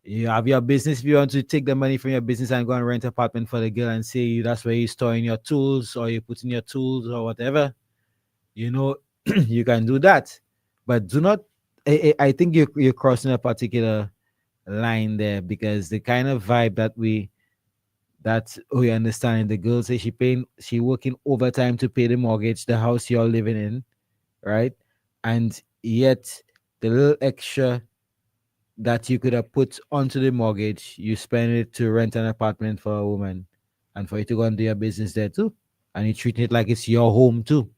You have your business. If you want to take the money from your business and go and rent an apartment for the girl and say that's where you're storing your tools or you're putting your tools or whatever, you can do that. But do not, I think you're crossing a particular line there, because the kind of vibe that we understand, the girl say she working overtime to pay the mortgage, the house you're living in, right? And yet the little extra that you could have put onto the mortgage, you spend it to rent an apartment for a woman and for you to go and do your business there too. And you treat it like it's your home too.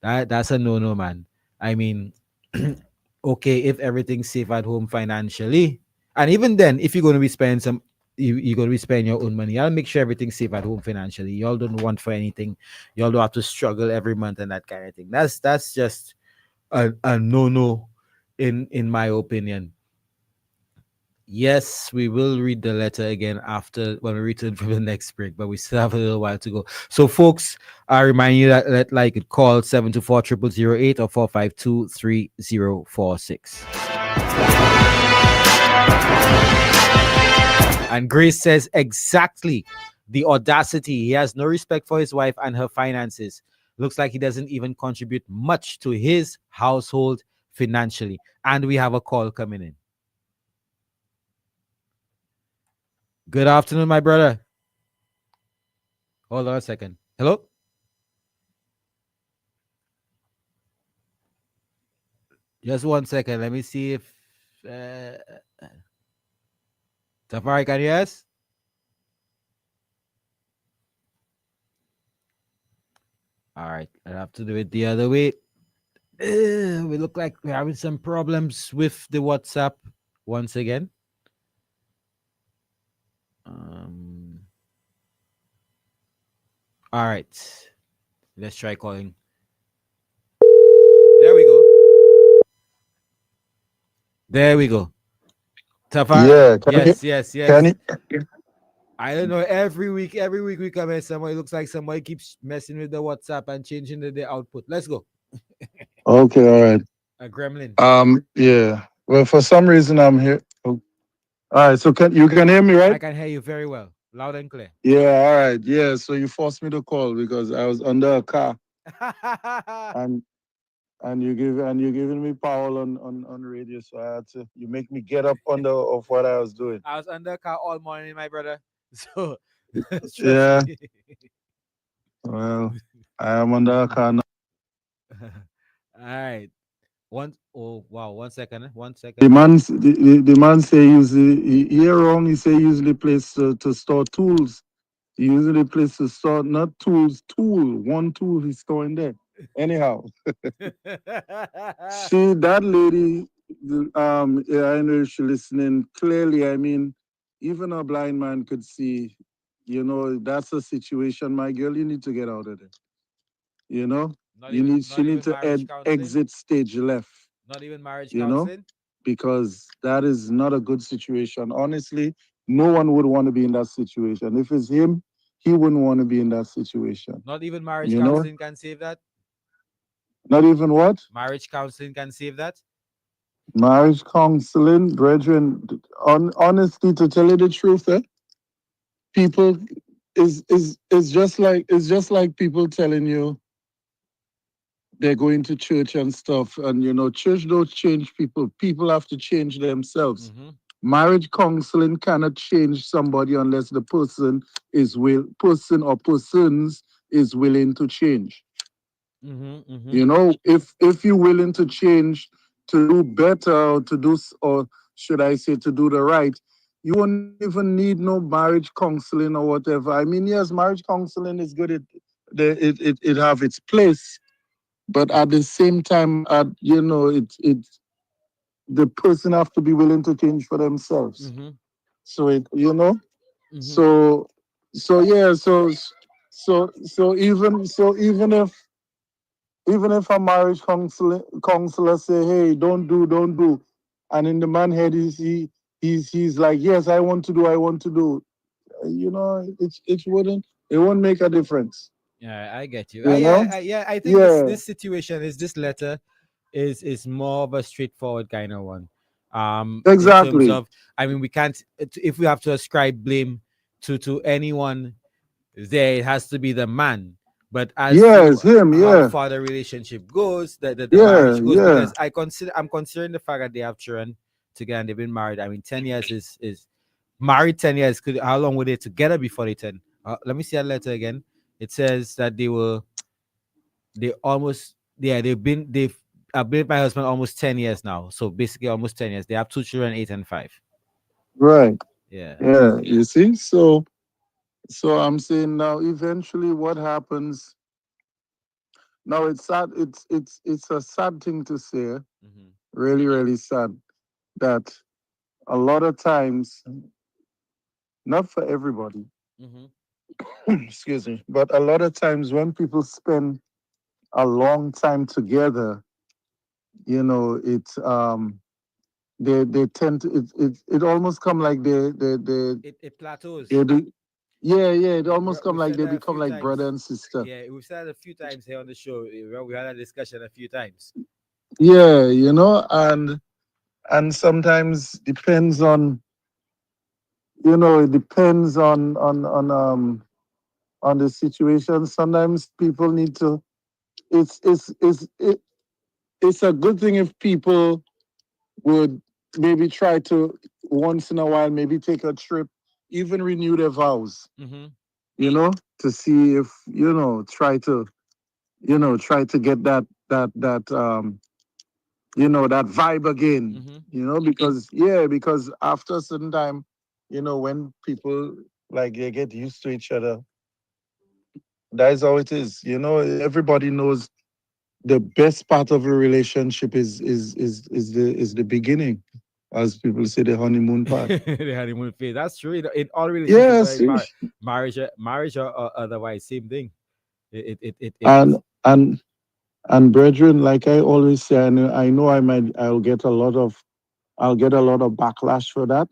That's a no-no, man. I mean, okay, if everything's safe at home financially, and even then, if you're going to be spending you're going to be spending your own money, I'll make sure everything's safe at home financially. Y'all don't want for anything. Y'all don't have to struggle every month and that kind of thing. That's just a no-no in my opinion. Yes, we will read the letter again after when we return from the next break, but we still have a little while to go. So, folks, I remind you that you could call 724-0008 or 452-3046. And Grace says, exactly, the audacity. He has no respect for his wife and her finances. Looks like he doesn't even contribute much to his household financially. And we have a call coming in. Good afternoon, my brother. Hold on a second. Hello? Just 1 second. Let me see if... Tafari, can you hear us? All right. I'll have to do it the other way. We look like we're having some problems with the WhatsApp once again. All right. Let's try calling. There we go. There we go. Tafari. Yeah. Yes. Can you? I don't know. Every week we come here. Somebody looks like somebody keeps messing with the WhatsApp and changing the output. Let's go. Okay, all right. A gremlin. Yeah. Well, for some reason I'm here. Oh. All right. So you can hear me, right? I can hear you very well, loud and clear. Yeah. All right. Yeah. So you forced me to call because I was under a car, and you're giving me power on radio, so I had to. You make me get up under of what I was doing. I was under a car all morning, my brother. So Yeah. me. Well, I am under a car now. All right. 1 second. 1 second. The man say usually he wrong. He say usually place to store tools. He using the place to store not tools, one tool he's storing there. Anyhow, that lady, yeah, I know she's listening clearly. I mean, even a blind man could see, that's a situation, my girl, you need to get out of there. You know, she not need even to marriage counseling. exit stage left. Not even marriage You know, counseling. because that is not a good situation. Honestly, no one would want to be in that situation. If it's him, he wouldn't want to be in that situation. Not even marriage You know, counseling can save that. not even what? Marriage counseling can save that. Marriage counseling, brethren, honestly, to tell you the truth, people is just like people telling you they're going to church and stuff, and church don't change people. People have to change themselves. Marriage counseling cannot change somebody unless the person or persons is willing to change. If you're willing to change to do better or or should I say to do the right, you won't even need no marriage counseling or whatever. I mean, yes, marriage counseling is good. It have its place, but at the same time, the person have to be willing to change for themselves. So so yeah, even if a marriage counselor say, hey, don't do, and in the man head he's like, yes, I want to do. It won't make a difference. Yeah, I get you. You know? Yeah, I think this Yeah, this situation is this letter is more of a straightforward kind of one. In terms exactly. of, I mean, we can't if we have to ascribe blame to anyone, there it has to be the man. But as to Yes, him. how Yeah, far the relationship goes, the yeah, marriage goes, yeah. because I'm considering the fact that they have children together and they've been married. I mean, 10 years is married 10 years. How long were they together before they 10? Let me see that letter again. It says that they almost they've I've been with my husband almost 10 years now. So basically almost 10 years. They have two children, 8 and 5. Right. Yeah. Yeah. You see, so I'm saying now, eventually, what happens? Now it's sad. It's a sad thing to say. Really, really sad that a lot of times, not for everybody, excuse me, but a lot of times when people spend a long time together, it's they tend to it almost come like It plateaus. they do, yeah, it almost come We've like said they that a become few like brother times. and sister. Yeah, we've said that a few times here on the show. We had a discussion a few times. Yeah, and sometimes depends on it depends on the situation. Sometimes people need to. It's a good thing if people would maybe try to once in a while maybe take a trip, even renew their vows. To see if try to get that vibe again. Because after a certain time, when people like they get used to each other, that is how it is. Everybody knows the best part of a relationship is the beginning, as people say, the honeymoon part. The honeymoon phase. That's true. In all relationships, Yes, like marriage or otherwise, same thing. and and and brethren, like I always say, I know I'll get a lot of backlash for that.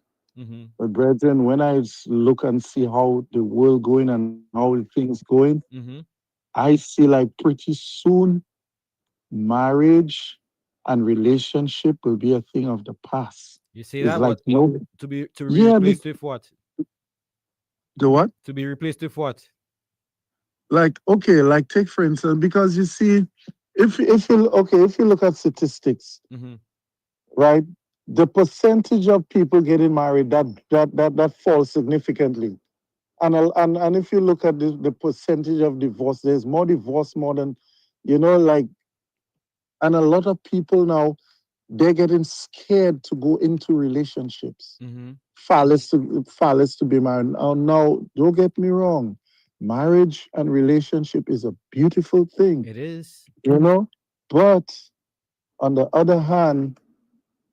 But brethren, when I look and see how the world going and how things going, I see like pretty soon marriage and relationship will be a thing of the past. You see It's that? like What no, to be yeah, replaced with what? the what? To be replaced with what? Like okay, like take for instance, because you see, if you look at statistics, right, the percentage of people getting married that falls significantly. And if you look at the percentage of divorce, there's more divorce more than like, and a lot of people now they're getting scared to go into relationships. Mm-hmm. Fathers to be married. Now, don't get me wrong. Marriage and relationship is a beautiful thing, It is. you know. But on the other hand,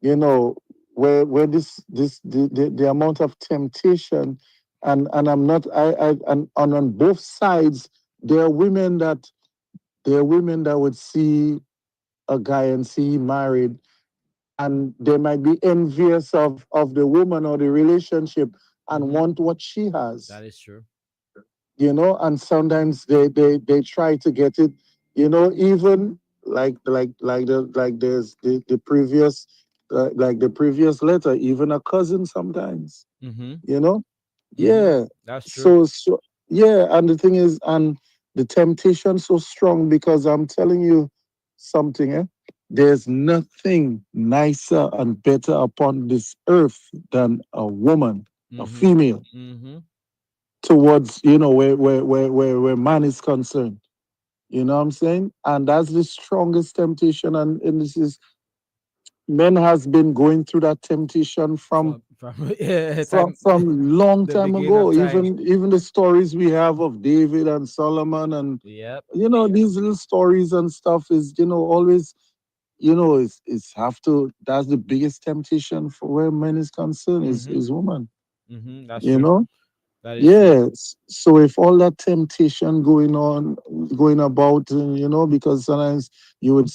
you know, where the amount of temptation, and I'm not I and on both sides, there are women that would see a guy and see him married, and they might be envious of the woman or the relationship and want what she has. That is true. You know, and sometimes they try to get it, you know, even like there's the previous like the previous letter, even a cousin sometimes, Mm-hmm. you know. Mm-hmm. Yeah. That's true. So yeah, and the thing is, and the temptation so strong, because I'm telling you something, there's nothing nicer and better upon this earth than a woman, a Mm-hmm. female, Mm-hmm. towards, you know, where man is concerned. You know what I'm saying? And that's the strongest temptation. And this is, men has been going through that temptation From yeah, time from long the time beginning ago. of time. Even the stories we have of David and Solomon, and Yep. you know, these little stories and stuff is, you know, always, you know, it's have to, that's the biggest temptation for where men is concerned, Mm-hmm. is woman. Mm-hmm. That's You true. know? That is true. Yes. So if all that temptation going about, you know, because sometimes you would,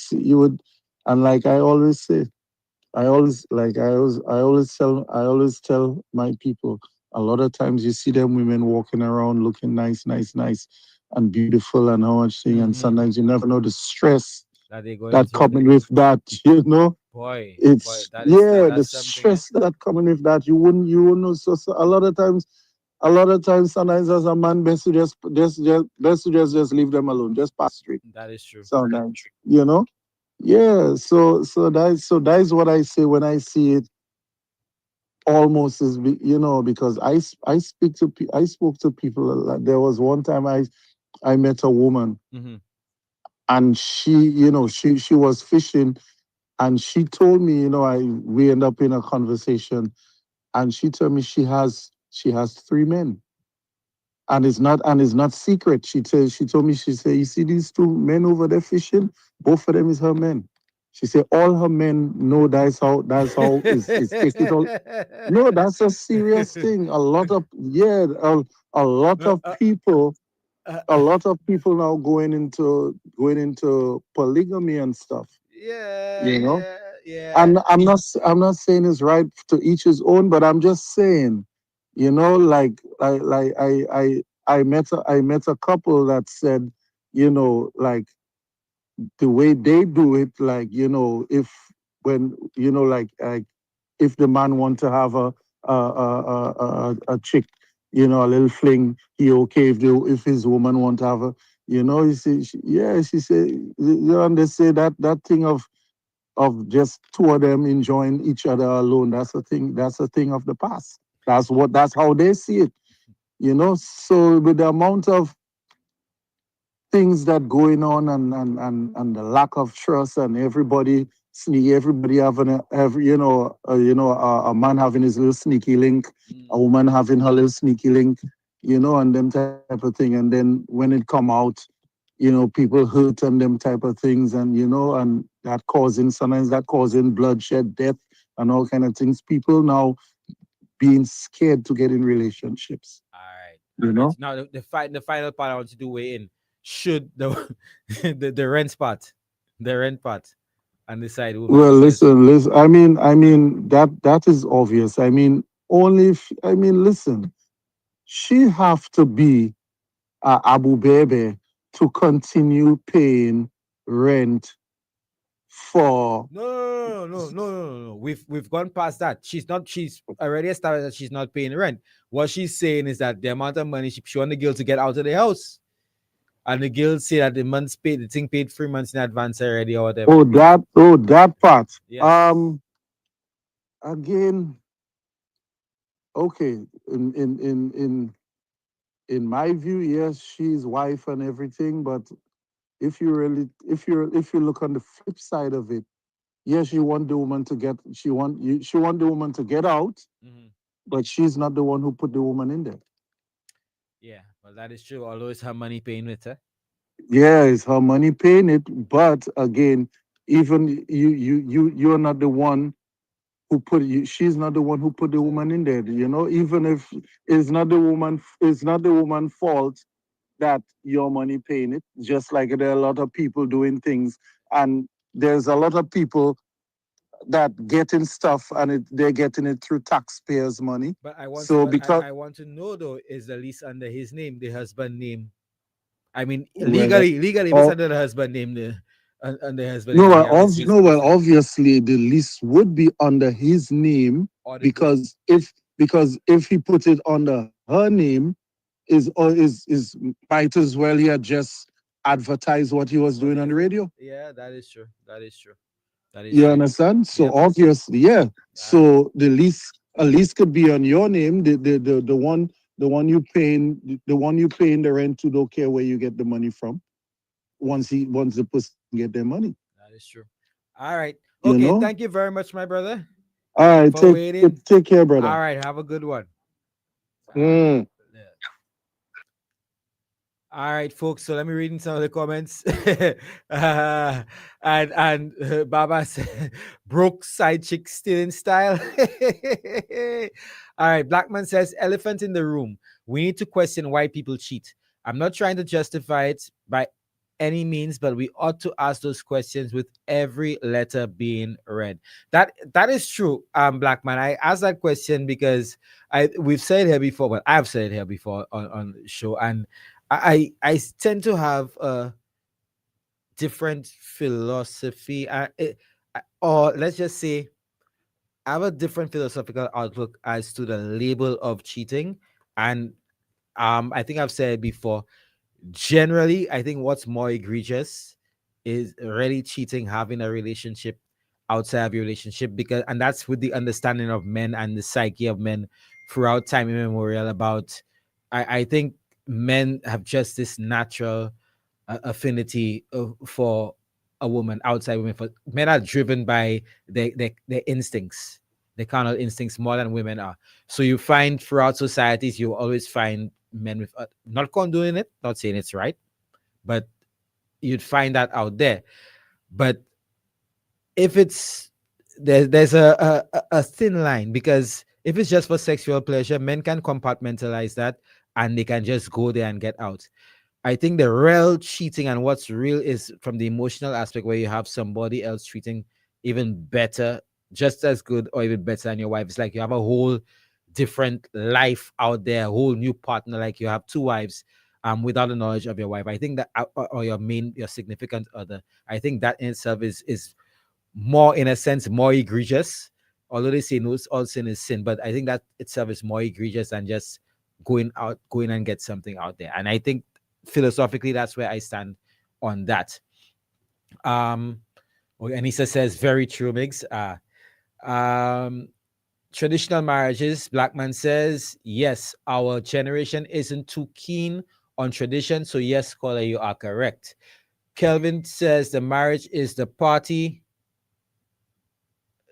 and like I always say, I always tell my people, a lot of times you see them women walking around looking nice, and beautiful and how much thing, and Mm-hmm. sometimes you never know the stress That they going that through. coming with that, you know. Boy, It's, that is yeah, the that's something, eh? stress that coming with that. You wouldn't know. So a lot of times, sometimes as a man, best to just leave them alone, just pass straight. That is true. Sometimes, you know. Yeah, so that is what I say when I see it. Almost is, you know, because I spoke to people. There was one time I met a woman, Mm-hmm. and she, you know, she was fishing, and she told me, you know, we end up in a conversation, and she told me she has three men, and it's not secret. She told me, she said, you see these two men over there fishing, both of them is her men. She said all her men know that's how is fishing. No, that's a serious thing. A lot of people, now going into polygamy and stuff. Yeah, You know, yeah, yeah. and I'm not saying it's right to each his own, but I'm just saying, you know, like I met a couple that said, you know, like the way they do it, like, you know, if when, you know, like if the man want to have a chick, you know, a little fling, he okay. If his woman want to have a, you know, you see, she said, you know, and they say that thing of just two of them enjoying each other alone. That's a thing of the past. That's how they see it. You know, so with the amount of things that going on, and the lack of trust, and everybody having a man having his little sneaky link, a woman having her little sneaky link, you know, and them type of thing. And then when it come out, you know, people hurt and them type of things, and you know, and that causing bloodshed, death, and all kind of things. People now being scared to get in relationships, All right, you all right. know. Now the final part I want to do weigh in. Should the the rent spot, the rent part, and decide woman Well, says. listen. I mean that is obvious. I mean, only if, I mean, listen. She have to be Abu Bebe to continue paying rent for. No. We've gone past that. She's not. She's already established that she's not paying rent. What she's saying is that the amount of money she want the girl to get out of the house, and the girl say that the month's paid, the thing paid 3 months in advance already or whatever. That part. Yes. Again, okay. In my view, yes, she's wife and everything, but if you look on the flip side of it, Yeah, she want the woman to get. She want the woman to get out, but she's not the one who put the woman in there. Yeah, well, that is true. Although it's her money paying with her. Yeah, it's her money paying it, but again, even you're not the one who put you. She's not the one who put the woman in there. You know, even if it's not the woman fault that your money paying it. Just like there are a lot of people doing things, and there's a lot of people that getting stuff, and they're getting it through taxpayers' money. But I want, So but because I want to know though, is the lease under his name, the husband name? I mean, well, legally, if it's oh, under the husband name, under the husband no, name, he have his no, business. well, obviously the lease would be under his name Or the because if he put it under her name, is might as well he had just advertised what he was doing on the radio. Yeah, that is true. That is true. That is You true. understand? So obviously, yeah. So the lease, a lease could be on your name. The one you paying the rent to, don't care where you get the money from. Once the person get their money, That is true. All right. you Okay. know. Thank you very much, my brother, All right, for waiting. take care, brother. All right. Have a good one. Mm. All right, folks. So let me read in some of the comments. And Baba said, broke side chick still in style. All right, Blackman says, elephant in the room. We need to question why people cheat. I'm not trying to justify it by any means, but we ought to ask those questions with every letter being read. That is true, Blackman. I asked that question because we've said it here before, but I've said it here before on the show, and I tend to have a different philosophy, or let's just say I have a different philosophical outlook as to the label of cheating. And I think I've said it before. Generally, I think what's more egregious is really cheating, having a relationship outside of your relationship, and that's with the understanding of men and the psyche of men throughout time immemorial. About, I think men have just this natural affinity for a woman outside women. For men are driven by their instincts, their carnal instincts, more than women are. So you find throughout societies, you always find men with not condoning it, not saying it's right, but you'd find that out there. But if it's there's a thin line, because if it's just for sexual pleasure, men can compartmentalize that and they can just go there and get out. I think the real cheating and what's real is from the emotional aspect, where you have somebody else treating even better, just as good or even better than your wife. It's like you have a whole different life out there, a whole new partner, like you have two wives without the knowledge of your wife. I think that, or your significant other, I think that in itself is more, in a sense, more egregious. Although they say no, all sin is sin, but I think that itself is more egregious than just going and get something out there. And I think philosophically, that's where I stand on that. Anissa says, very true, Migs. Traditional marriages, Blackman says, yes, our generation isn't too keen on tradition. So yes, scholar, you are correct. Kelvin says the marriage is the party.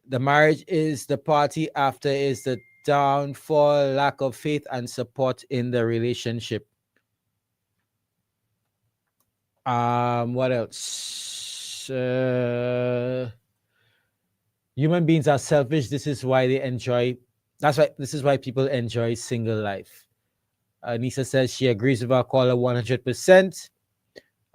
The marriage is the party, after is the downfall, lack of faith and support in the relationship. What else? Human beings are selfish. This is why they enjoy. This is why people enjoy single life. Nisa says she agrees with our caller 100%.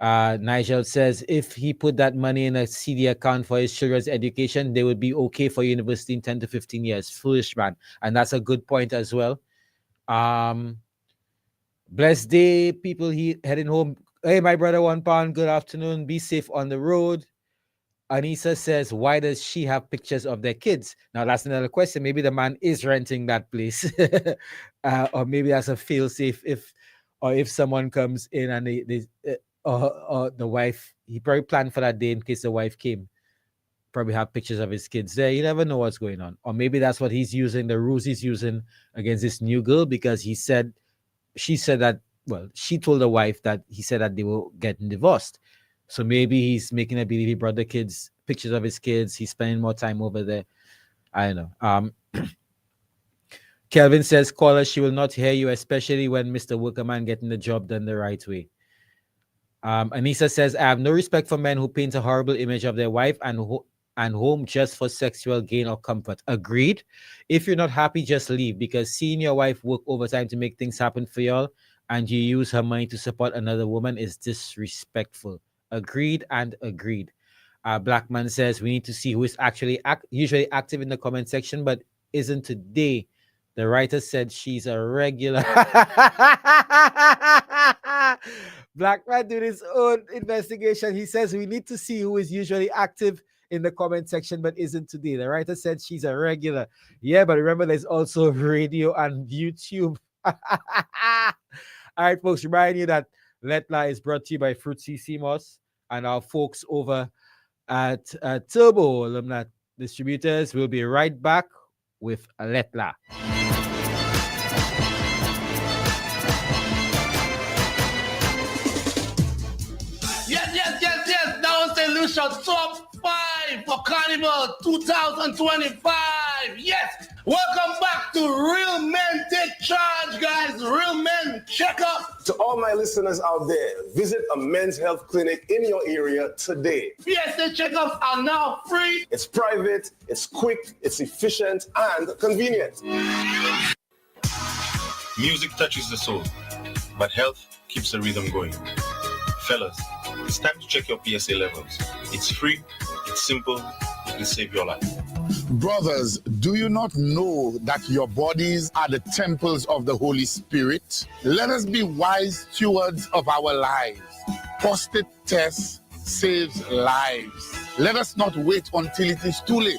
Nigel says if he put that money in a CD account for his children's education, they would be okay for university in 10 to 15 years. Foolish man. And that's a good point as well. Blessed day, people heading home. Hey, my brother, £1. Good afternoon. Be safe on the road. Anissa says, why does she have pictures of their kids? Now, that's another question. Maybe the man is renting that place. Or maybe that's a fail-safe if someone comes in and or the wife, he probably planned for that day in case the wife came. Probably have pictures of his kids there. You never know what's going on. Or maybe that's what he's using, the rules he's using against this new girl, because she said that, well, she told the wife that he said that they were getting divorced. So maybe he's making a believe he brought the kids pictures of his kids. He's spending more time over there. I don't know. Kelvin says, caller, she will not hear you, especially when Mr. Workerman getting the job done the right way. Anissa says, I have no respect for men who paint a horrible image of their wife and home just for sexual gain or comfort. Agreed. If you're not happy, just leave, because seeing your wife work overtime to make things happen for y'all and you use her money to support another woman is disrespectful. Agreed and agreed. Blackman says, we need to see who is actually usually active in the comment section, but isn't today. The writer said she's a regular. Blackman did his own investigation. He says we need to see who is usually active in the comment section, but isn't today. The writer said she's a regular. Yeah, but remember, there's also radio and YouTube. All right, folks, remind you that Lettre is brought to you by Fruitsy CMOS and our folks over at Turbo Alumni Distributors. We'll be right back with Lettre. Yes. That was the Lucia Top 5 for Carnival 2025. Yes. Welcome back to Real Men Take Charge, guys. Real Men Check Up. To all my listeners out there, visit a men's health clinic in your area today. PSA checkups are now free. It's private, it's quick, it's efficient, and convenient. Music touches the soul, but health keeps the rhythm going. Fellas, it's time to check your PSA levels. It's free, it's simple, it will save your life. Brothers, do you not know that your bodies are the temples of the Holy Spirit? Let us be wise stewards of our lives. Prostate test saves lives. Let us not wait until it is too late.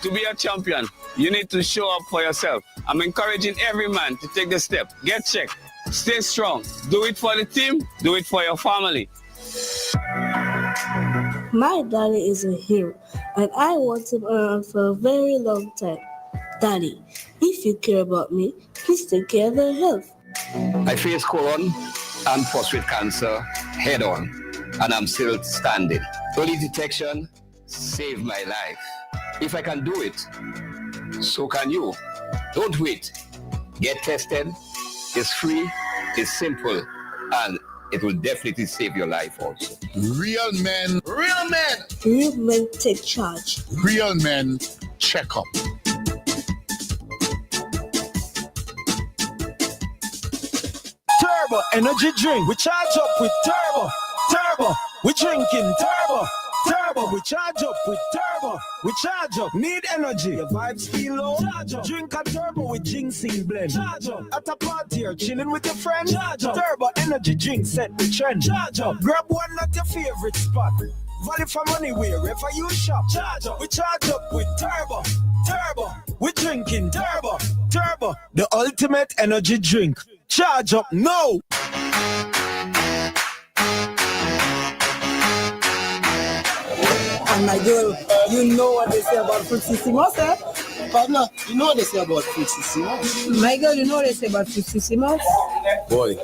To be a champion, you need to show up for yourself. I'm encouraging every man to take the step. Get checked. Stay strong. Do it for the team. Do it for your family. My daddy is a hero, and I want him around for a very long time. Daddy, if you care about me, please take care of their health. I face colon and prostate cancer head on, and I'm still standing. Early detection saved my life. If I can do it, so can you. Don't wait. Get tested. It's free, it's simple, and it will definitely save your life also. Real men. Real men. Real men take charge. Real men check up. Turbo energy drink. We charge up with Turbo. Turbo. We drinking Turbo. Turbo. We charge up with Turbo. We charge up. Need energy. Your vibes feel low. Charge up. Drink a Turbo with ginseng blend. Charge up. At a party or chilling with your friends. Charge up. Turbo energy drink set the trend. Charge up. Grab one at your favorite spot. Value for money wherever you shop. Charge up. We charge up with Turbo. Turbo. We drinking Turbo. Turbo. The ultimate energy drink. Charge up now. And my girl, you know what they say about Fruitsy CMOS, eh? Partner, you know what they say about Fruitsy CMOS? My girl, you know what they say about Fruitsy CMOS? Boy,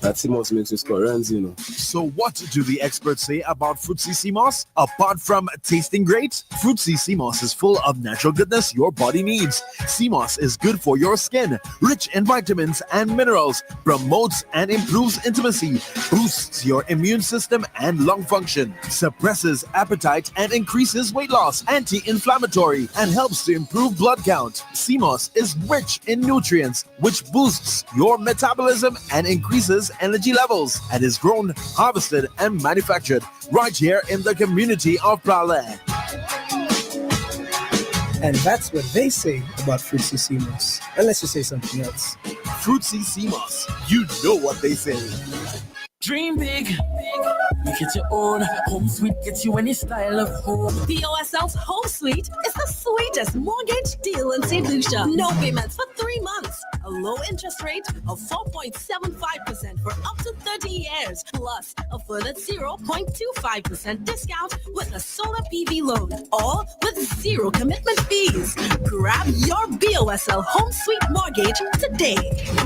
that CMOS makes you score runs, you know. So what do the experts say about Fruitsy CMOS? Apart from tasting great, Fruitsy CMOS is full of natural goodness your body needs. CMOS is good for your skin, rich in vitamins and minerals, promotes and improves intimacy, boosts your immune system and lung function, suppresses appetite and increases weight loss, anti-inflammatory, and helps to improve blood count. CMOS is rich in nutrients, which boosts your metabolism and increases energy levels, and is grown, harvested, and manufactured right here in the community of Prale. And that's what they say about Fruitsy CMOS. Unless you say something else. Fruitsy CMOS, you know what they say. Dream big, make it your own. Home Sweet gets you any style of home. The OSL's Home Suite is the sweetest mortgage deal in St. Lucia. No payments for 3 months. A low interest rate of 4.75% for up to 30 years, plus a further 0.25% discount with a solar PV loan, all with zero commitment fees. Grab your BOSL Home Sweet Mortgage today.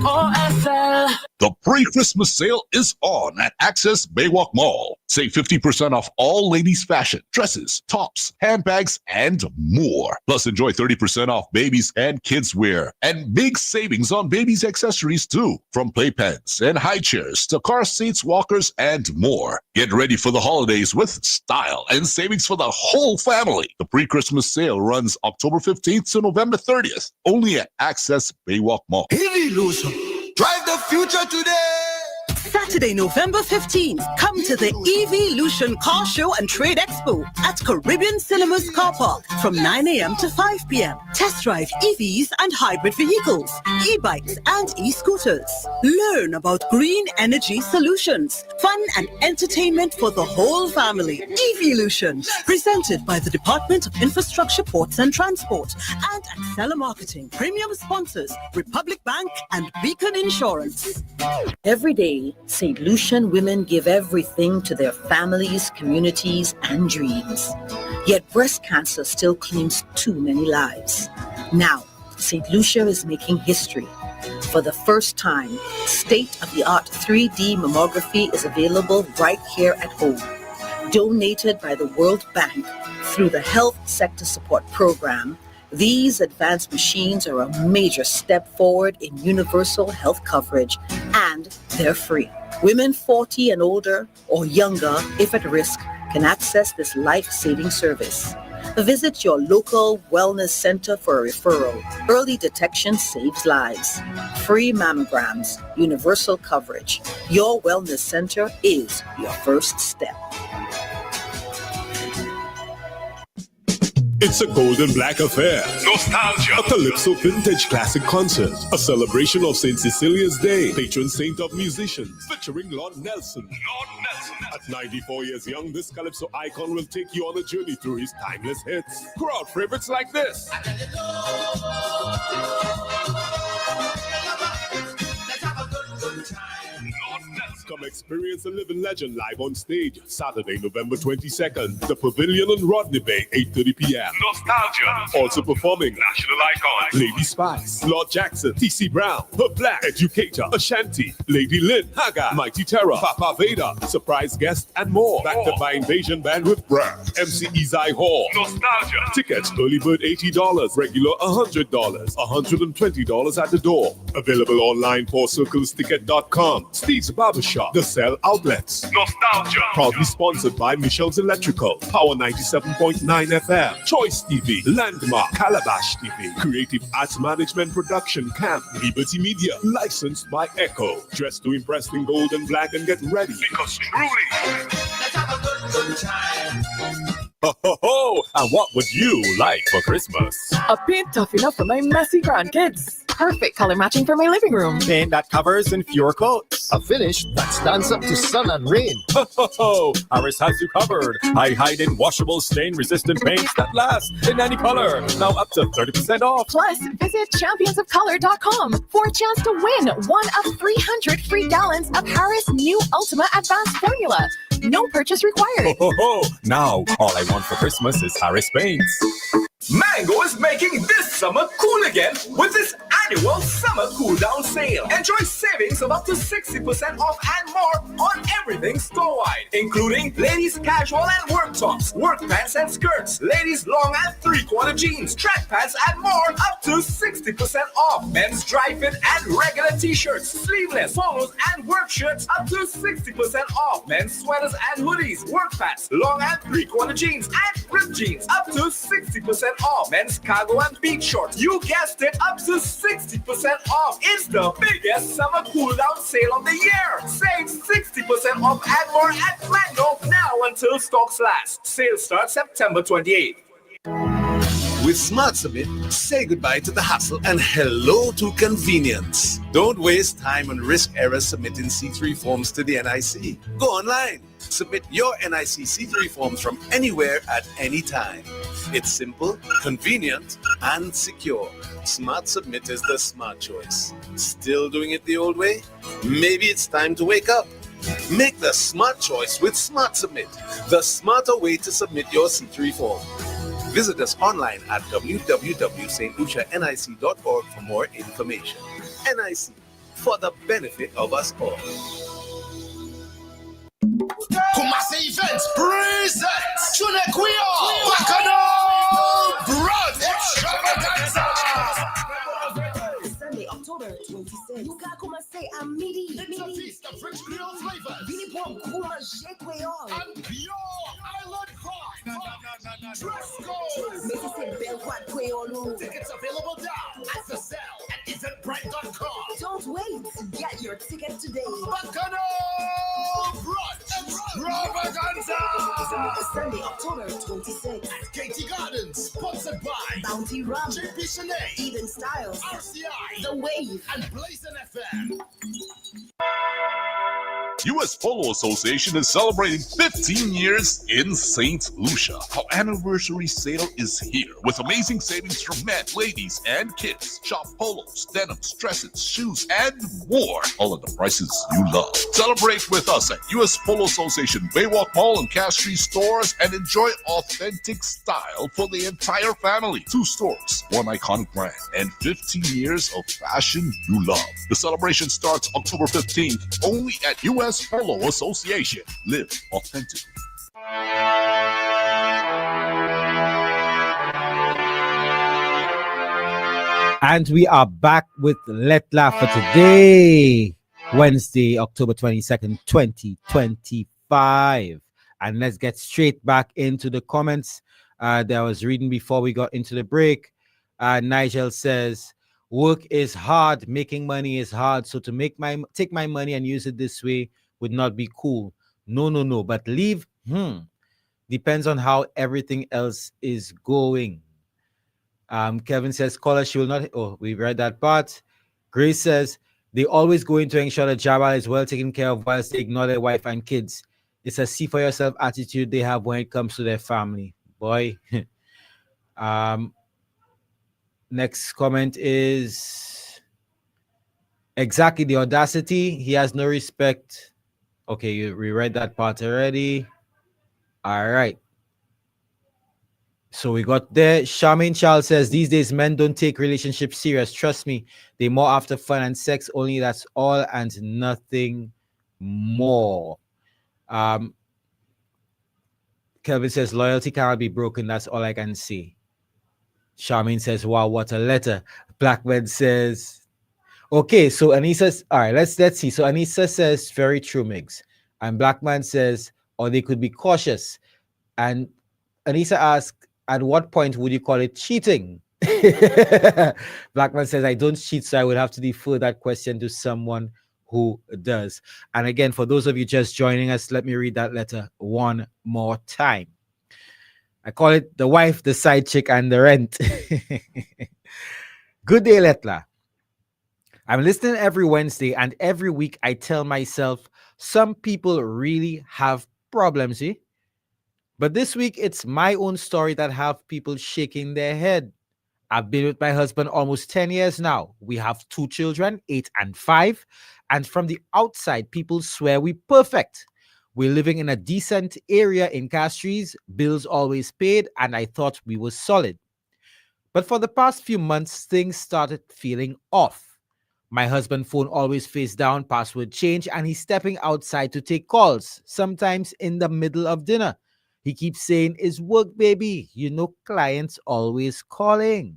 OSL. The pre-Christmas sale is on at Access Baywalk Mall. Save 50% off all ladies' fashion, dresses, tops, handbags, and more. Plus, enjoy 30% off babies and kids' wear. And big savings on babies' accessories, too. From playpens and high chairs to car seats, walkers, and more. Get ready for the holidays with style and savings for the whole family. The pre-Christmas sale runs October 15th to November 30th. Only at Access Baywalk Mall. Evolution. Drive the future today. Saturday, November 15th, come to the Evolution Car Show and Trade Expo at Caribbean Cinemas Car Park from 9 a.m. to 5 p.m. Test drive EVs and hybrid vehicles, e-bikes and e-scooters. Learn about green energy solutions, fun and entertainment for the whole family. Evolution, presented by the Department of Infrastructure, Ports and Transport and Accela Marketing. Premium sponsors, Republic Bank and Beacon Insurance. Every day, St. Lucian women give everything to their families, communities, and dreams. Yet breast cancer still claims too many lives. Now, St. Lucia is making history. For the first time, state-of-the-art 3D mammography is available right here at home. Donated by the World Bank through the Health Sector Support Program, these advanced machines are a major step forward in universal health coverage, and they're free. Women 40 and older or younger, if at risk, can access this life-saving service. Visit your local wellness center for a referral. Early detection saves lives. Free mammograms, universal coverage. Your wellness center is your first step. It's a golden black affair. Nostalgia. A Calypso Vintage Classic Concert. A celebration of St. Cecilia's Day, patron saint of musicians, featuring Lord Nelson. At 94 years young, this Calypso icon will take you on a journey through his timeless hits. Crowd favorites like this. Come experience a living legend live on stage Saturday, November 22nd. The Pavilion on Rodney Bay, 8:30 p.m. Nostalgia. Also performing National icons. Lady Spice, Lord Jackson, T.C. Brown, Her Black, Educator, Ashanti, Lady Lynn, Haga, Mighty Terror, Papa Vader, surprise guest, and more. Backed up by Invasion Band with Brad, MC Izai Hall. Nostalgia. Tickets, early bird $80, regular $100, $120 at the door. Available online for circlesticket.com. Steve's Barbershop, The Cell Outlets. Nostalgia. Proudly sponsored by Michelle's Electrical, Power 97.9 FM, Choice TV, Landmark, Calabash TV, Creative Arts Management Production Camp, Liberty Media, licensed by Echo. Dress to impress in gold and black and get ready. Because truly, let's have a good time. Ho, ho, ho! And what would you like for Christmas? A paint tough enough for my messy grandkids. Perfect color matching for my living room. Paint that covers in fewer coats. A finish that stands up to sun and rain. Ho, ho, ho! Harris has you covered. I hide in washable, stain-resistant paints that last in any color. Now up to 30% off. Plus, visit championsofcolor.com for a chance to win one of 300 free gallons of Harris New Ultima Advanced Formula. No purchase required. Ho, ho, ho! Now, all I want for Christmas is Harris Paints. Mango is making this summer cool again with its annual summer cool down sale. Enjoy savings of up to 60% off and more on everything store-wide, including ladies' casual and work tops, work pants and skirts, ladies' long and three-quarter jeans, track pants and more, up to 60% off. Men's dry fit and regular t-shirts, sleeveless, polos and work shirts, up to 60% off. Men's sweaters and hoodies, work pants, long and three-quarter jeans and ripped jeans, up to 60% off. Men's cargo and beach shorts, you guessed it, up to 60% off. It's the biggest summer cool down sale of the year. Save 60% off and more at Mango now until stocks last. Sale starts September 28th. With Smart Submit, say goodbye to the hassle and hello to convenience. Don't waste time and risk errors submitting C3 forms to the NIC. Go online. Submit your NIC C3 forms from anywhere at any time. It's simple, convenient, and secure. Smart Submit is the smart choice. Still doing it the old way? Maybe it's time to wake up. Make the smart choice with Smart Submit, the smarter way to submit your C3 form. Visit us online at www.stlucianic.org for more information. NIC, for the benefit of us all. Kumasi Events presents Chunequio Bacano Blood Extravaganza. Sunday, October 26th. Luka Kumase Amiri. It's a feast of rich Creole flavors. Vini Pom Kuma Jekweo. And pure island crime. Dress code. Mississippi Belquad Queolu. Tickets available now at the sale at eventbrite.com. Don't wait. Get your ticket today. Bacano Blood Extravaganza. Sunday, October 26th. At Katie Gardens, sponsored by Bounty Rum, JP Shanae, Eden Styles, RCI, The Wave, and Blazing FM. U.S. Polo Association is celebrating 15 years in St. Lucia. Our anniversary sale is here with amazing savings for men, ladies, and kids. Shop polos, denims, dresses, shoes, and more. All at the prices you love. Celebrate with us at U.S. Polo Association, Baywalk Mall, and Cash Tree stores and enjoy authentic style for the entire family. 2 stores, 1 iconic brand, and 15 years of fashion you love. The celebration starts October 15th only at U.S. Polo Association. Live authentically. And we are back with Lettre for today, Wednesday, October 22nd, 2025. And let's get straight back into the comments that I was reading before we got into the break. Nigel says, work is hard, making money is hard. So to take my money and use it this way would not be cool. No. But leave, depends on how everything else is going. Kevin says, caller, she will not. Oh, we read that part. Grace says, they always go in to ensure the Jabba is well taken care of whilst they ignore their wife and kids. It's a see for yourself attitude they have when it comes to their family. Boy. Next comment is exactly the audacity. He has no respect. Okay, you reread that part already. All right. So we got there. Charmaine Charles says, these days men don't take relationships serious. Trust me, they more after fun and sex only. That's all and nothing more. Kelvin says, loyalty cannot be broken. That's all I can say. Charmaine says, wow, what a letter. Blackman says, okay, so Anissa, all right, let's see. So Anissa says, very true, Migs. And Blackman says, or they could be cautious. And Anissa asked, at what point would you call it cheating? Blackman says, I don't cheat, so I would have to defer that question to someone who does. And again, for those of you just joining us, let me read that letter one more time. I call it the wife, the side chick, and the rent. Good day, Lettre. I'm listening every Wednesday, and every week I tell myself, some people really have problems, eh? But this week, it's my own story that have people shaking their head. I've been with my husband almost 10 years now. We have 2 children, 8 and 5. And from the outside, people swear we're perfect. We're living in a decent area in Castries, bills always paid, and I thought we were solid. But for the past few months, things started feeling off. My husband's phone always face down, password change, and he's stepping outside to take calls, sometimes in the middle of dinner. He keeps saying, it's work, baby. You know, clients always calling.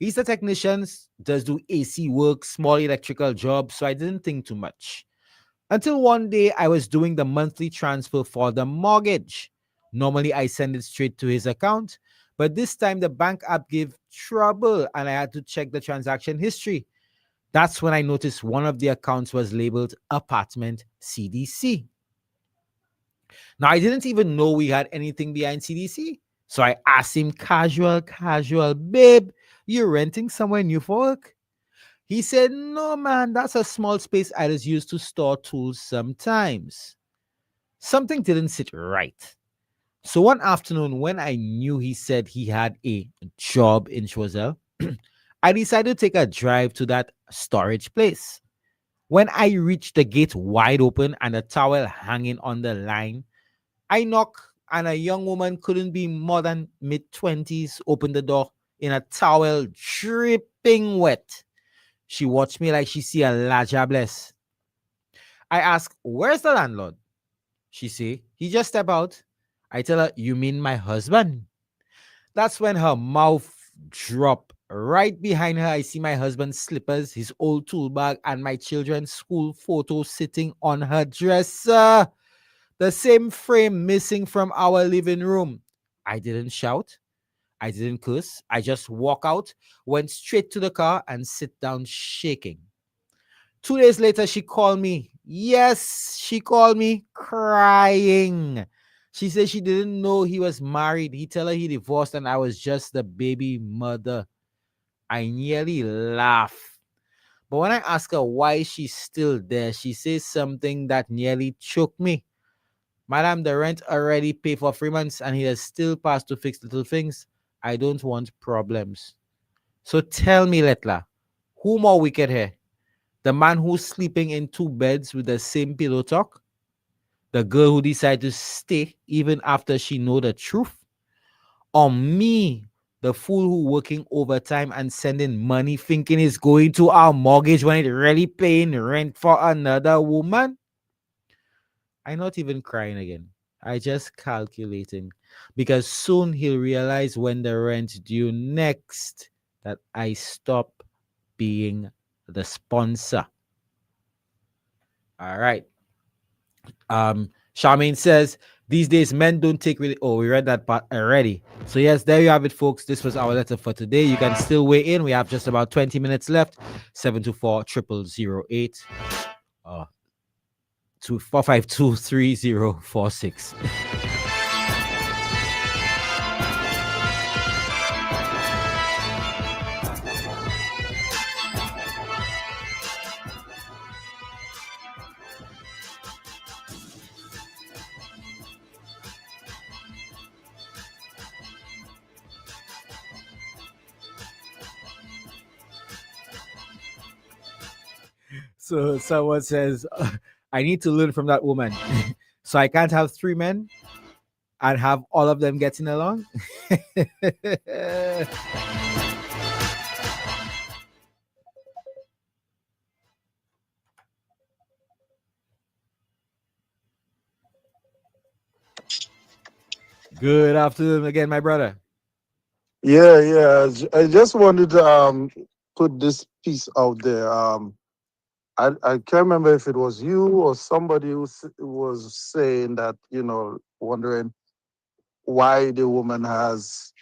He's a technician, does do AC work, small electrical jobs, so I didn't think too much. Until one day, I was doing the monthly transfer for the mortgage. Normally, I send it straight to his account, but this time the bank app gave trouble and I had to check the transaction history. That's when I noticed one of the accounts was labeled Apartment CDC. Now, I didn't even know we had anything behind CDC. So I asked him casual, babe, you renting somewhere new for work? He said, no, man, that's a small space I just use to store tools sometimes. Something didn't sit right. So one afternoon, when I knew he said he had a job in Choiseul, I decided to take a drive to that storage place. When I reached the gate wide open and a towel hanging on the line, I knocked and a young woman couldn't be more than mid-20s opened the door in a towel dripping wet. She watched me like she see a la jobless. I ask, where's the landlord? She say, he just step out. I tell her, you mean my husband? That's when her mouth drop. Right behind her, I see my husband's slippers, his old tool bag, and my children's school photo sitting on her dresser. The same frame missing from our living room. I didn't shout. I didn't curse. I just walk out, went straight to the car, and sit down shaking. 2 days later, she called me. Yes, she called me crying. She said she didn't know he was married. He tell her he divorced and I was just the baby mother. I nearly laughed. But when I ask her why she's still there, she says something that nearly choked me. Madam, the rent already paid for 3 months and he has still passed to fix little things. I don't want problems. So tell me, Letla, who more wicked here? The man who's sleeping in 2 beds with the same pillow talk? The girl who decided to stay even after she know the truth? Or me, the fool who working overtime and sending money thinking it's going to our mortgage when it really paying rent for another woman? I'm not even crying again. I just calculating because soon he'll realize when the rent due next that I stop being the sponsor. All right. Charmaine says these days men don't take really. Oh, we read that part already. So yes, there you have it, folks. This was our letter for today. You can still weigh in. We have just about 20 minutes left. 724-0008. 452-3046. So someone says, I need to learn from that woman. So I can't have 3 men and have all of them getting along. Good afternoon again, my brother. Yeah. I just wanted to put this piece out there. I can't remember if it was you or somebody who was saying that, wondering why the woman has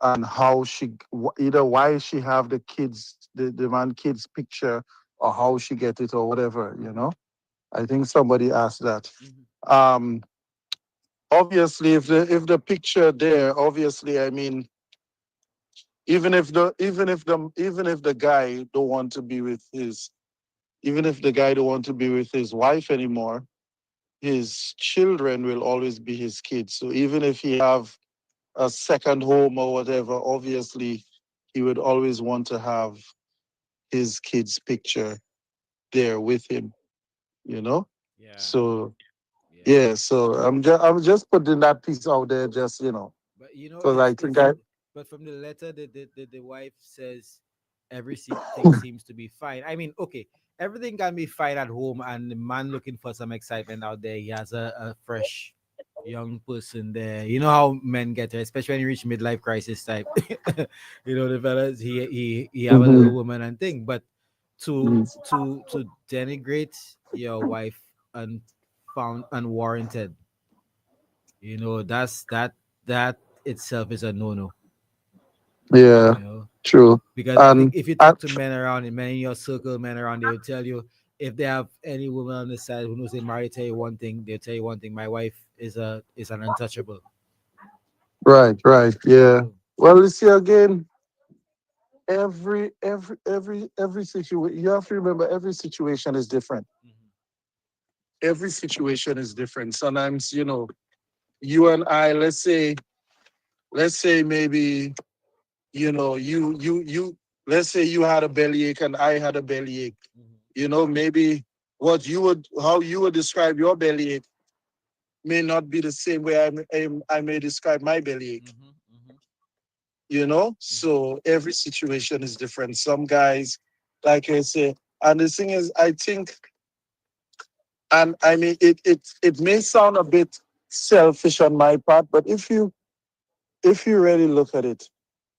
and how either why she have the kids, the man kids picture, or how she get it or whatever. I think somebody asked that. Um, Obviously, if the picture there, obviously, I mean, even if the guy don't want to be with his even if the guy don't want to be with his wife anymore, his children will always be his kids. So even if he have a second home or whatever, obviously he would always want to have his kids picture there with him, you know? Yeah. So yeah, so I'm just putting that piece out there, But because I think I but from the letter, the wife says everything seems to be fine. I mean, okay, everything can be fine at home, and the man looking for some excitement out there. He has a fresh young person there. You know how men get there, especially when you reach midlife crisis type. The fellas, he have a little Mhm. woman and thing, but to Mhm. to denigrate your wife and found unwarranted, that itself is a no-no. Yeah, true. Because I think And if you talk to men around, men in your circle, men around, they will tell you if they have any woman on the side who knows they married, tell you one thing, they'll tell you one thing: my wife is an untouchable. Right, right, yeah. Well, you see again, every situation. You have to remember, every situation is different. Every situation is different. Sometimes, you and I, let's say maybe, you. Let's say you had a bellyache and I had a bellyache. Maybe how you would describe your bellyache may not be the same way I may describe my bellyache. So every situation is different. Some guys, like I say, and the thing is, I think, and I mean, it may sound a bit selfish on my part, but if you really look at it,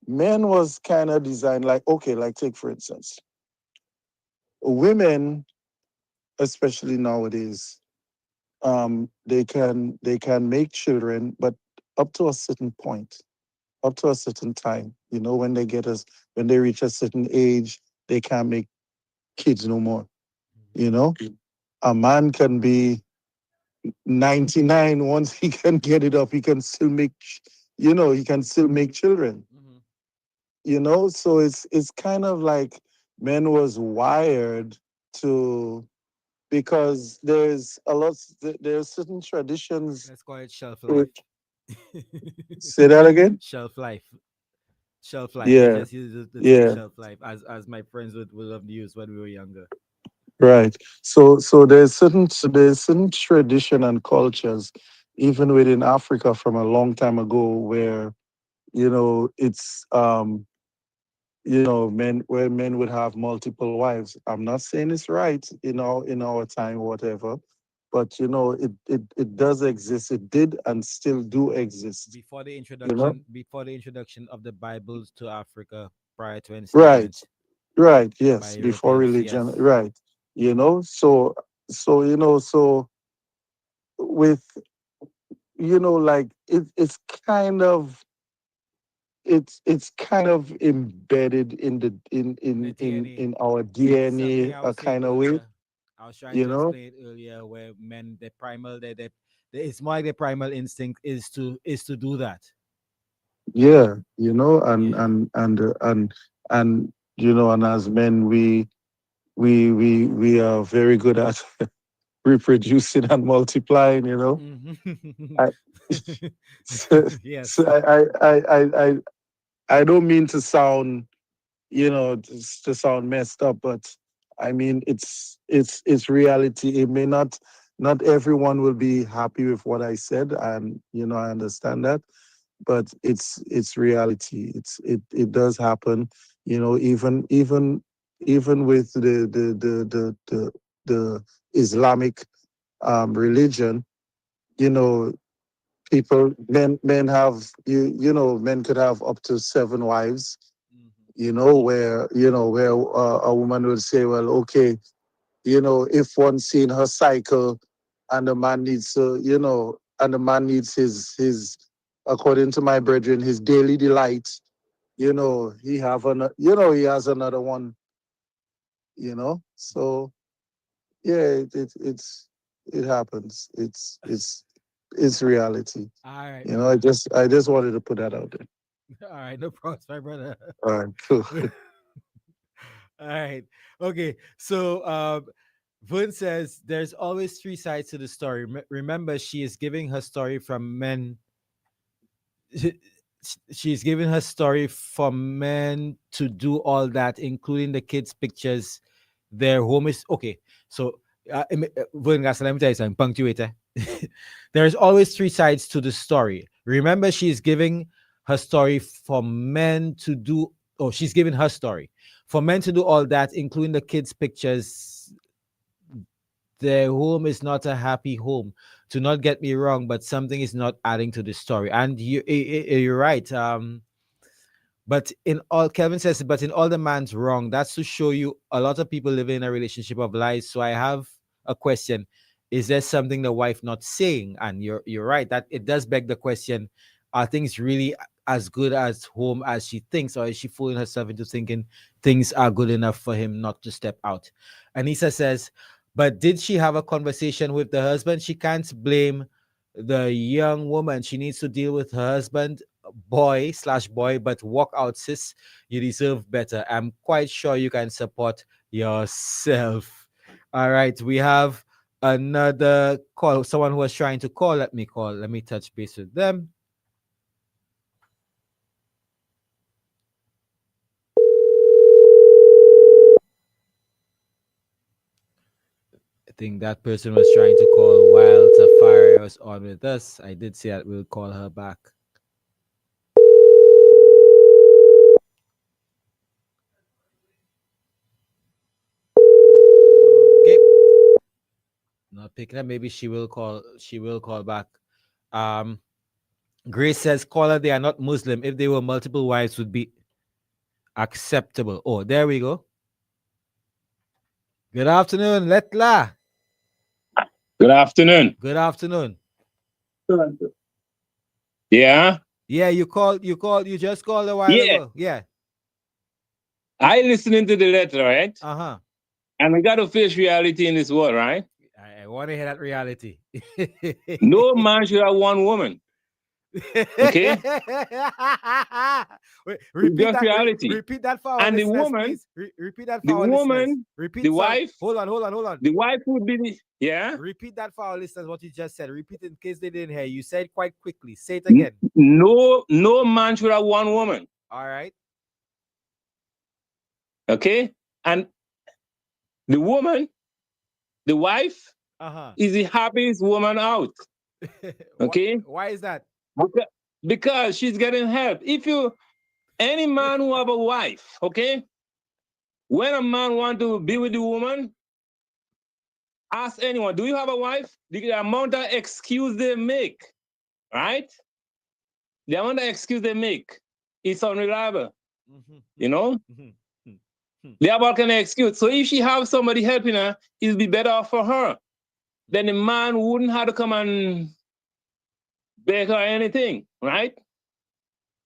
men was kind of designed like, okay, like take for instance, women, especially nowadays, they can make children, but up to a certain point, up to a certain time, when they reach a certain age, they can't make kids no more. You know, a man can be 99. Once he can get it up, he can still make, he can still make children. So it's kind of like men was wired to, because there's certain traditions. Let's call it shelf life. with- Say that again. Shelf life. Shelf life. Let's Yeah, just use the term yeah. shelf life as my friends would love to use when we were younger. Right. So there's certain tradition and cultures, even within Africa from a long time ago, where it's men would have multiple wives. I'm not saying it's right, in our time, whatever, but it does exist. It did and still do exist. Before the You know. introduction of the Bibles to Africa, prior to Right. enslavement Right. by Yes. Before Europeans. religion. Yes. Right. So with like it's kind of embedded In the DNA. in our Something DNA, I a was saying kind of way. earlier. I was trying You to know. explain it earlier where men the primal it's more like the primal instinct is to do that. Yeah. And Yeah. and as men, we are very good at reproducing and multiplying. Mhm. I, so, Yes. so I don't mean to sound, to sound messed up, but I mean, it's reality. It may not everyone will be happy with what I said, and I understand that, but it's reality. It does happen. Even with the Islamic religion, you know men have, men could have up to 7 wives, where a woman would say, well, okay, if one seen her cycle, and the man needs to, and the man needs his according to my brethren, his daily delight, he has another one, so yeah, it happens. It's reality. All right, I brother. just wanted to put that out there. All right, no problem, my brother. All right, cool. All right. Okay. So Vern says there's always three sides to the story. Remember, she is giving her story from men. She's giving her story for men to do all that, including the kids' pictures. Their home is okay. So, Vern, let me tell you something. Punctuator. There's always three sides to the story. Remember, she's giving her story for men to do. Oh, she's giving her story for men to do all that, including the kids' pictures. Their home is not a happy home. Do not get me wrong, but something is not adding to the story. And you're right. But in all, Kelvin says, but in all the man's wrong. That's to show you a lot of people living in a relationship of lies. So I have a question: is there something the wife not saying? And you're right that it does beg the question: are things really as good as home as she thinks, or is she fooling herself into thinking things are good enough for him not to step out? Anissa says, but did she have a conversation with the husband? She can't blame the young woman. She needs to deal with her husband boy/boy, but walk out, sis. You deserve better. I'm quite sure you can support yourself. All right, we have another call. Someone who was trying to call. Let me call. Let me touch base with them. I think that person was trying to call while Tafari was on with us. I did say that we'll call her back. Okay. Not picking up. Maybe she will call. She will call back. Grace says, caller, they are not Muslim. If they were multiple wives, would be acceptable. Oh, there we go. Good afternoon, Lettre. Good afternoon. Good afternoon. Yeah. Yeah, you just called a while ago. Yeah. I listening to the letter, right? Uh-huh. And we got to face reality in this world, right? I want to hear that reality. No man should have one woman. Okay? Wait, repeat that. reality. Repeat that for our and the listeners, woman, please. Repeat that for the our woman, listeners. Repeat the wife. Hold on. The wife would be the, yeah. Repeat that for our listeners. What you just said. Repeat it in case they didn't hear. You said quite quickly. Say it again. No man should have one woman. All right. Okay, and the woman, the wife, is the happiest woman out. Okay. Why is that? Because she's getting help. If any man who have a wife, okay, when a man want to be with the woman, ask anyone, do you have a wife? The amount of excuse they make, right? The amount of excuse they make is unreliable. You know? They have all kind of excuse. So if she have somebody helping her, it'll be better for her. Then the man wouldn't have to come and beg her anything, right?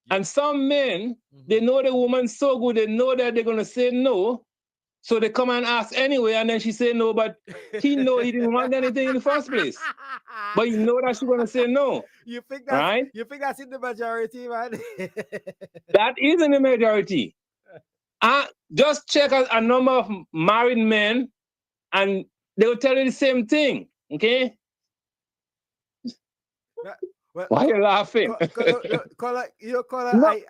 And some men, they know the woman so good, they know that they're gonna say no. So they come and ask anyway, and then she say no, but he know he didn't want anything in the first place. But you know that she's gonna say no. You think that's in the majority, man? That is in the majority. Just check a number of married men, and they will tell you the same thing. Okay? Why are you laughing? Caller,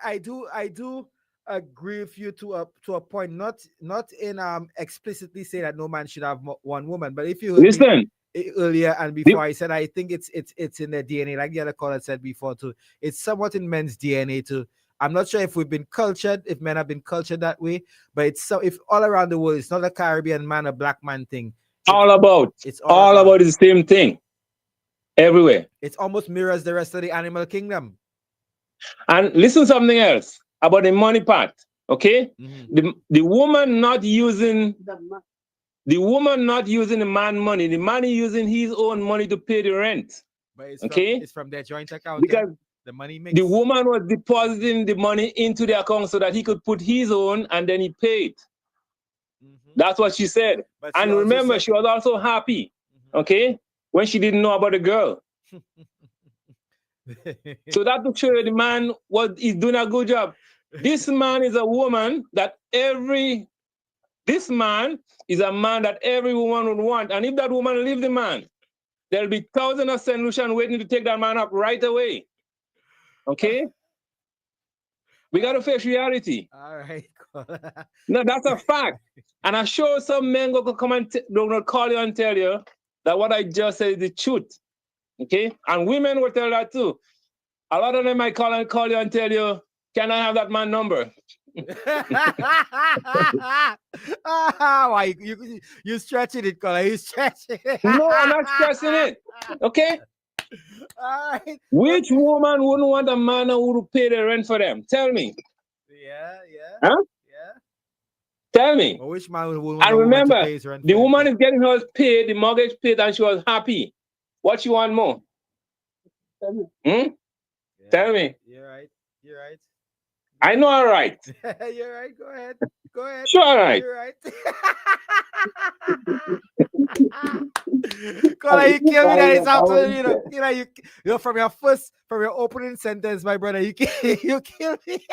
I do agree with you to a point. Not in explicitly say that no man should have one woman, but if you heard listen me earlier and before, I said I think it's in their DNA, like the other caller said before too. It's somewhat in men's DNA too. I'm not sure if we've been cultured, if men have been cultured that way, but it's so if all around the world, it's not a Caribbean man, a black man thing. It's all about the same thing. Everywhere. It almost mirrors the rest of the animal kingdom. And listen something else about the money part. Okay? The woman not using the man money. The man using his own money to pay the rent. But it's from their joint account. Because the money makes. The woman was depositing the money into the account so that he could put his own and then he paid. That's what she said. And remember, she was also happy, okay, when she didn't know about the girl. So that to show you the man is doing a good job. This man is a woman that this man is a man that every woman would want. And if that woman leave the man, there'll be thousands of St. Lucian waiting to take that man up right away. Okay? We got to face reality. All right. No, that's a fact. And I'm sure some men will come and don't call you and tell you that what I just said is the truth. Okay? And women will tell that too. A lot of them might call you and tell you, can I have that man number? Why you stretching it, Colin? You stretching it. No, I'm not stretching it. Okay? All right. Which woman wouldn't want a man who would pay the rent for them? Tell me. Yeah. Huh? Yeah. Tell me. Well, which man would want and remember, to pay his rent? The woman is getting hers paid, the mortgage paid, and she was happy. What you want more? Yeah. Tell me. You're right. I know all right. You're right. Go ahead. Sure, all right. You're right. Caller, you kill me that this afternoon, from your opening sentence, my brother, you kill me.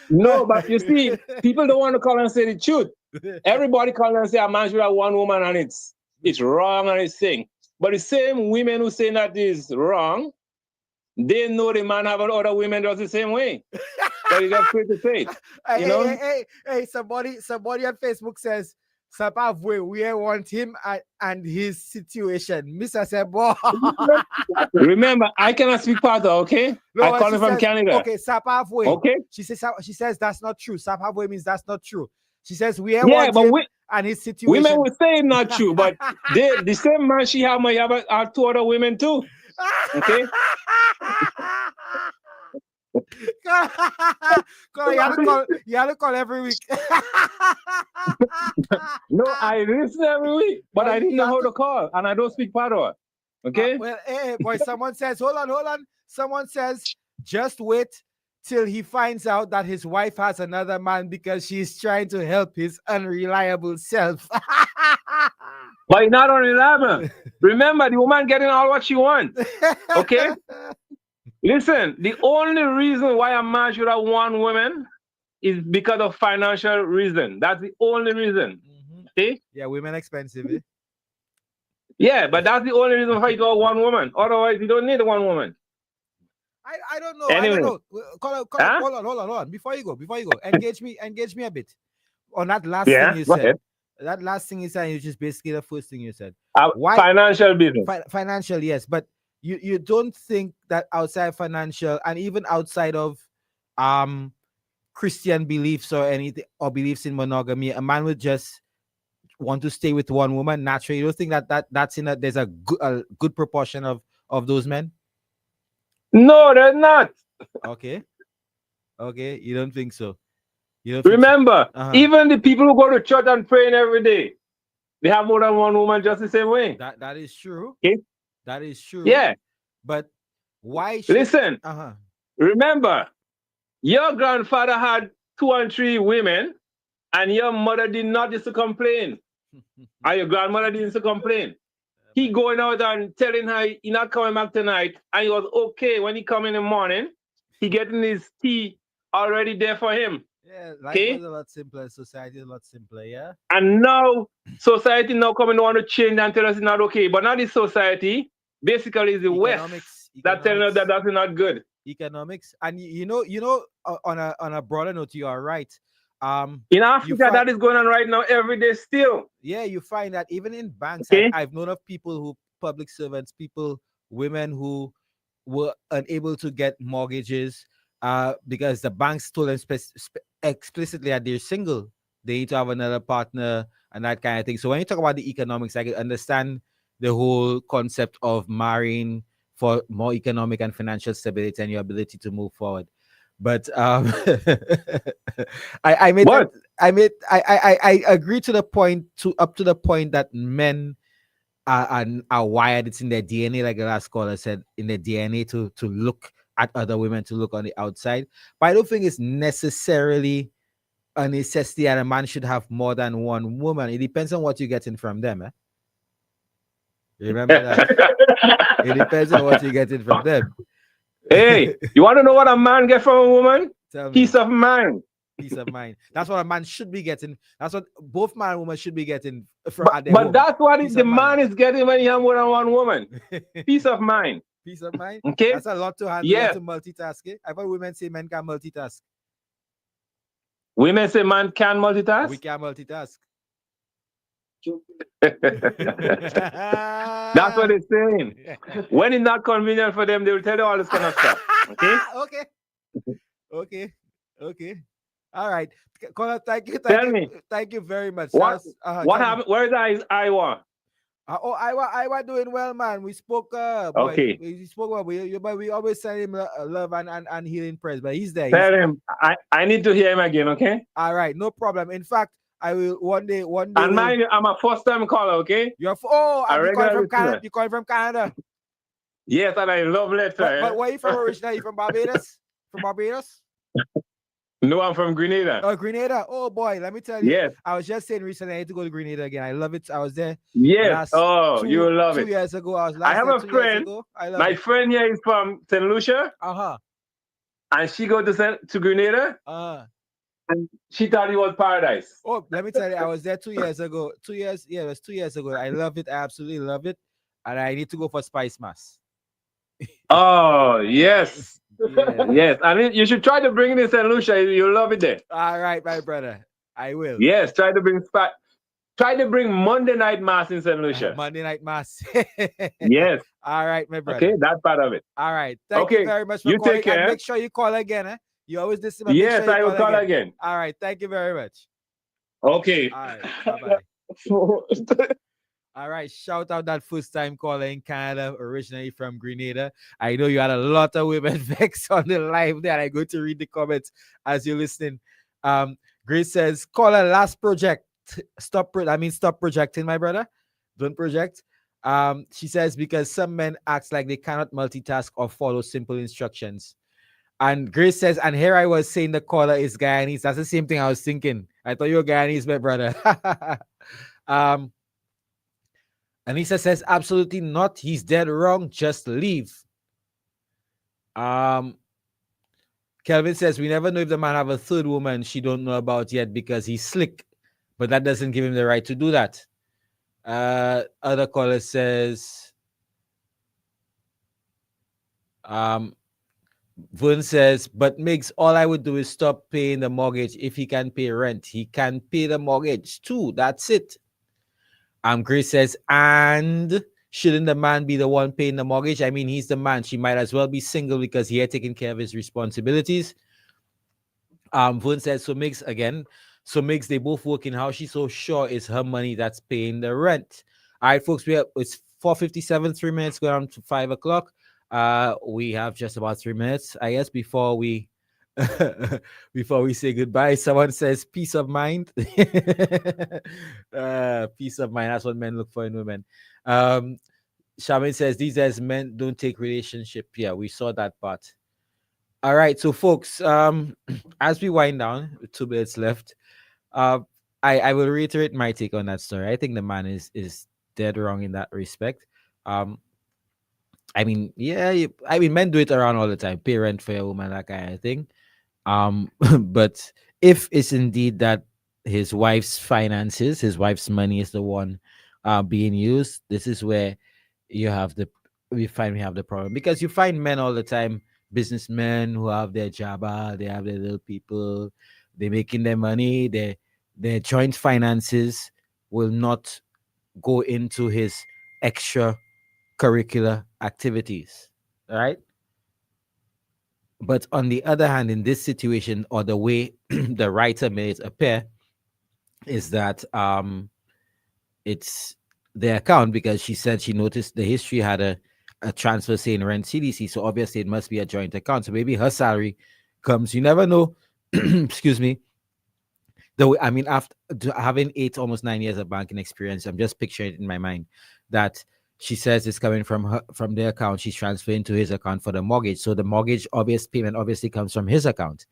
No, but you see, people don't want to call and say the truth. Everybody call and say a man should have one woman and it's wrong and it's thing. But the same women who say that is wrong, they know the man have other women does the same way. But it's just free to say it. Hey, somebody on Facebook says, Sapavwe, we want him and his situation. Mr. Sebo. Remember, I cannot speak Pata, okay? No, I call him from Canada. Okay, Sapavwe. Okay. She says that's not true. Sapavwe means that's not true. She says we want him and his situation. Women will say it's not true, but the same man she have might have two other women too. Okay. You have to call every week. No, I listen every week, but I didn't know how to call, and I don't speak Patois. Okay. Well, hey, boy, someone says, hold on. Someone says, just wait till he finds out that his wife has another man because she's trying to help his unreliable self. But not unreliable. Remember, the woman getting all what she wants. Okay. Listen, the only reason why a man should have one woman is because of financial reason. That's the only reason. Okay? Yeah, women expensive. Eh? Yeah, but that's the only reason why you got one woman. Otherwise, you don't need one woman. I don't know. Anyway. I don't know. Hold on. Before you go, engage me a bit on that last thing you said. Ahead. That last thing you said, which is basically the first thing you said. Why? Financial business. Financial, yes, but you don't think that outside financial and even outside of Christian beliefs or anything or beliefs in monogamy, a man would just want to stay with one woman naturally? You don't think that's there's a good proportion of those men? No, there's not. Okay, you don't think so? Remember, even the people who go to church and praying every day, they have more than one woman just the same way. That is true. Okay? That is true. Yeah. But why listen, remember, your grandfather had 2 and 3 women, and your mother did not used to complain. And your grandmother didn't used to complain. He going out and telling her he's not coming back tonight, and he was okay when he come in the morning. He getting his tea already there for him. Yeah, life is a lot simpler. Society is a lot simpler, yeah? And now, society now coming want to change and tell us it's not okay. But not the society. Basically, it's the West that telling us that that's not good. Economics. And you know, on a broader note, you are right. In Africa, that is going on right now every day still. Yeah, you find that even in banks. I've known of people public servants, women who were unable to get mortgages because the banks told them explicitly that they're single. They need to have another partner and that kind of thing. So when you talk about the economics, I can understand the whole concept of marrying for more economic and financial stability and your ability to move forward. But I agree to the point up to the point that men are wired. It's in their DNA, like the last caller said, in their DNA to look at other women, to look on the outside. But I don't think it's necessarily a necessity that a man should have more than one woman. It depends on what you're getting from them. Eh? Remember that? It depends on what you're getting from them. Hey, you want to know what a man gets from a woman? Peace of mind. Peace of mind. That's what a man should be getting. That's what both man and woman should be getting from their But home. that's what the man is getting when you have more than one woman. Peace of mind. Peace of mind. Okay. That's a lot to handle. Yeah. To multitaask. Eh? I've heard women say men can multitask. Women say man can multitask? We can multitask. That's what they're saying. When it's not convenient for them, they will tell you all this kind of stuff. Okay? Okay. All right. Connor, thank you. Thank you very much. What happened? Where is Iowa? Iowa doing well, man. We spoke. Okay. We spoke about we always send him love and healing prayers, but he's there. Tell him I need to hear him again. Okay. All right, no problem. In fact, I will one day. And mind you, I'm a first-time caller. Okay. You calling from Canada? You calling from Canada? Yes, and I love Lettre. But where are you from originally? You from Barbados? From Barbados? No, I'm from Grenada. Oh, Grenada. Oh boy, let me tell you. Yes. I was just saying recently I need to go to Grenada again. I love it. I was there Yes. last Oh, you will love 2 it. years ago. I was I last have there a 2 years friend. ago. I love My it. friend here is from St. Lucia. Uh-huh. And she go to Grenada. And she thought it was paradise. Oh, let me tell you, I was there 2 years ago. 2 years, yeah, it was 2 years ago. I love it. I absolutely love it. And I need to go for Spice Mass. Oh, yes. Yeah. Yes. I mean, you should try to bring it in St. Lucia. You'll love it there. All right, my brother. I will. Yes, try to bring Monday night mass in St. Lucia. Monday night mass. Yes. All right, my brother. Okay, that part of it. All right. Thank you very much for you calling. take care. And make sure you call again. Eh? You always listen, but make Yes, sure you I will call again. All right. Thank you very much. Okay. All right. Bye-bye. All right. Shout out that first time caller in Canada, originally from Grenada. I know you had a lot of women vex on the live there. I go to read the comments as you're listening. Grace says, caller, last project. Stop projecting, my brother. Don't project. She says, because some men act like they cannot multitask or follow simple instructions. And Grace says, and here I was saying the caller is Guyanese. That's the same thing I was thinking. I thought you were Guyanese, my brother. Anissa says, absolutely not. He's dead wrong. Just leave. Kelvin says, we never know if the man have a third woman she don't know about yet because he's slick. But that doesn't give him the right to do that. Other caller says, Vern says, but Migs, all I would do is stop paying the mortgage. If he can pay rent, he can pay the mortgage too. That's it. Grace says, and shouldn't the man be the one paying the mortgage? I mean, he's the man. She might as well be single because he had taken care of his responsibilities. Vern says, so Migs, they both work in house. She's so sure it's her money that's paying the rent. All right, folks, it's 4:57, 3 minutes going on to 5 o'clock. We have just about 3 minutes, I guess, before we say goodbye. Someone says peace of mind. Peace of mind. That's what men look for in women. Shaman says these days men don't take relationship. Yeah, we saw that part. All right, so folks, as we wind down, 2 minutes left. I will reiterate my take on that story. I think the man is dead wrong in that respect. I mean, men do it around all the time. Pay rent for your woman, that kind of thing. But if it's indeed that his wife's finances, his wife's money is the one being used, this is where we have the problem. Because you find men all the time, businessmen who have their jabba, they have their little people, they're making their money, their joint finances will not go into his extra curricular activities, right? But on the other hand, in this situation, or the way the writer made it appear, is that it's the account, because she said she noticed the history had a transfer saying rent CDC, so obviously it must be a joint account. So maybe her salary comes, you never know. Excuse me. I mean, after having almost 9 years of banking experience, I'm just picturing it in my mind that she says it's coming from their account. She's transferring to his account for the mortgage. So the mortgage payment obviously comes from his account,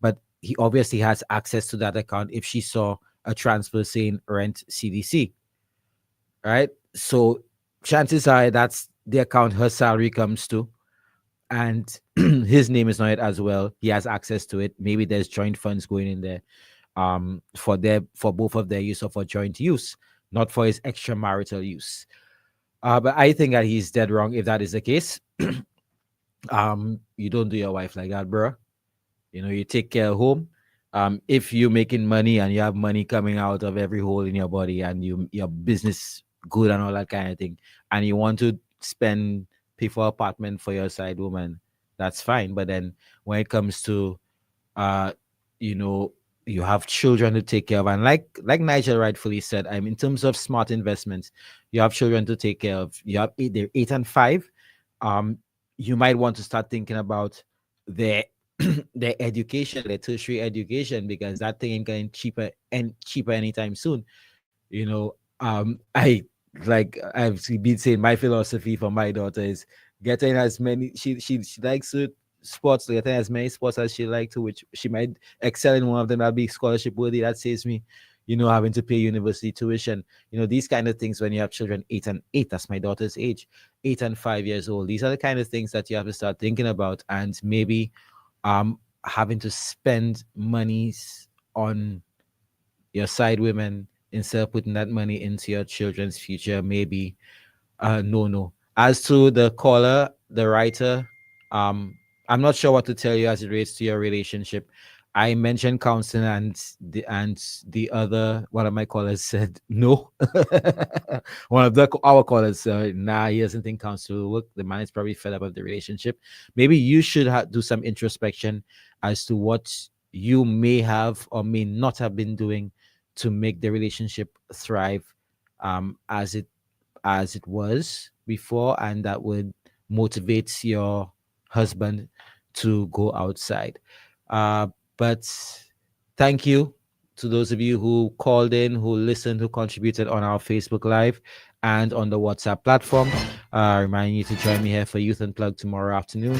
but he obviously has access to that account if she saw a transfer saying rent CDC, right? So chances are that's the account her salary comes to, and his name is on it as well. He has access to it. Maybe there's joint funds going in there for both of their use or for joint use, not for his extramarital use. But I think that he's dead wrong if that is the case. You don't do your wife like that, bro. You take care of home. If you're making money and you have money coming out of every hole in your body and your business good and all that kind of thing, and you want to pay for apartment for your side woman, that's fine. But then when it comes to you have children to take care of, and like Nigel rightfully said, in terms of smart investments, you have children to take care of. You have they're 8 and 5. You might want to start thinking about their education, their tertiary education, because that thing ain't getting cheaper anytime soon. I've been saying, my philosophy for my daughter is getting as many. She likes to sports, like, as many sports as she like to, which she might excel in one of them, that'll be scholarship worthy. That saves me, having to pay university tuition. These kind of things when you have children 8, that's my daughter's age, 8 and 5 years old. These are the kind of things that you have to start thinking about, and maybe having to spend monies on your side women instead of putting that money into your children's future. Maybe no. As to the caller, the writer, I'm not sure what to tell you as it relates to your relationship. I mentioned counseling, and the other one of my callers said no. One of our callers, he doesn't think counseling will work. The man is probably fed up of the relationship. Maybe you should do some introspection as to what you may have or may not have been doing to make the relationship thrive, as it was before, and that would motivate your husband to go outside. But thank you to those of you who called in, who listened, who contributed on our Facebook Live and on the WhatsApp platform. Reminding you to join me here for Youth Unplugged tomorrow afternoon.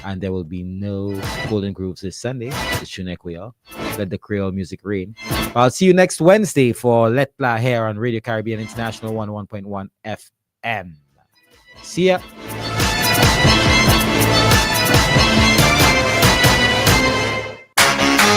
And there will be no Golden Grooves this Sunday. It's Chunek. Let the Creole music reign. I'll see you next Wednesday for Lettre here on Radio Caribbean International 101.1 FM. See ya.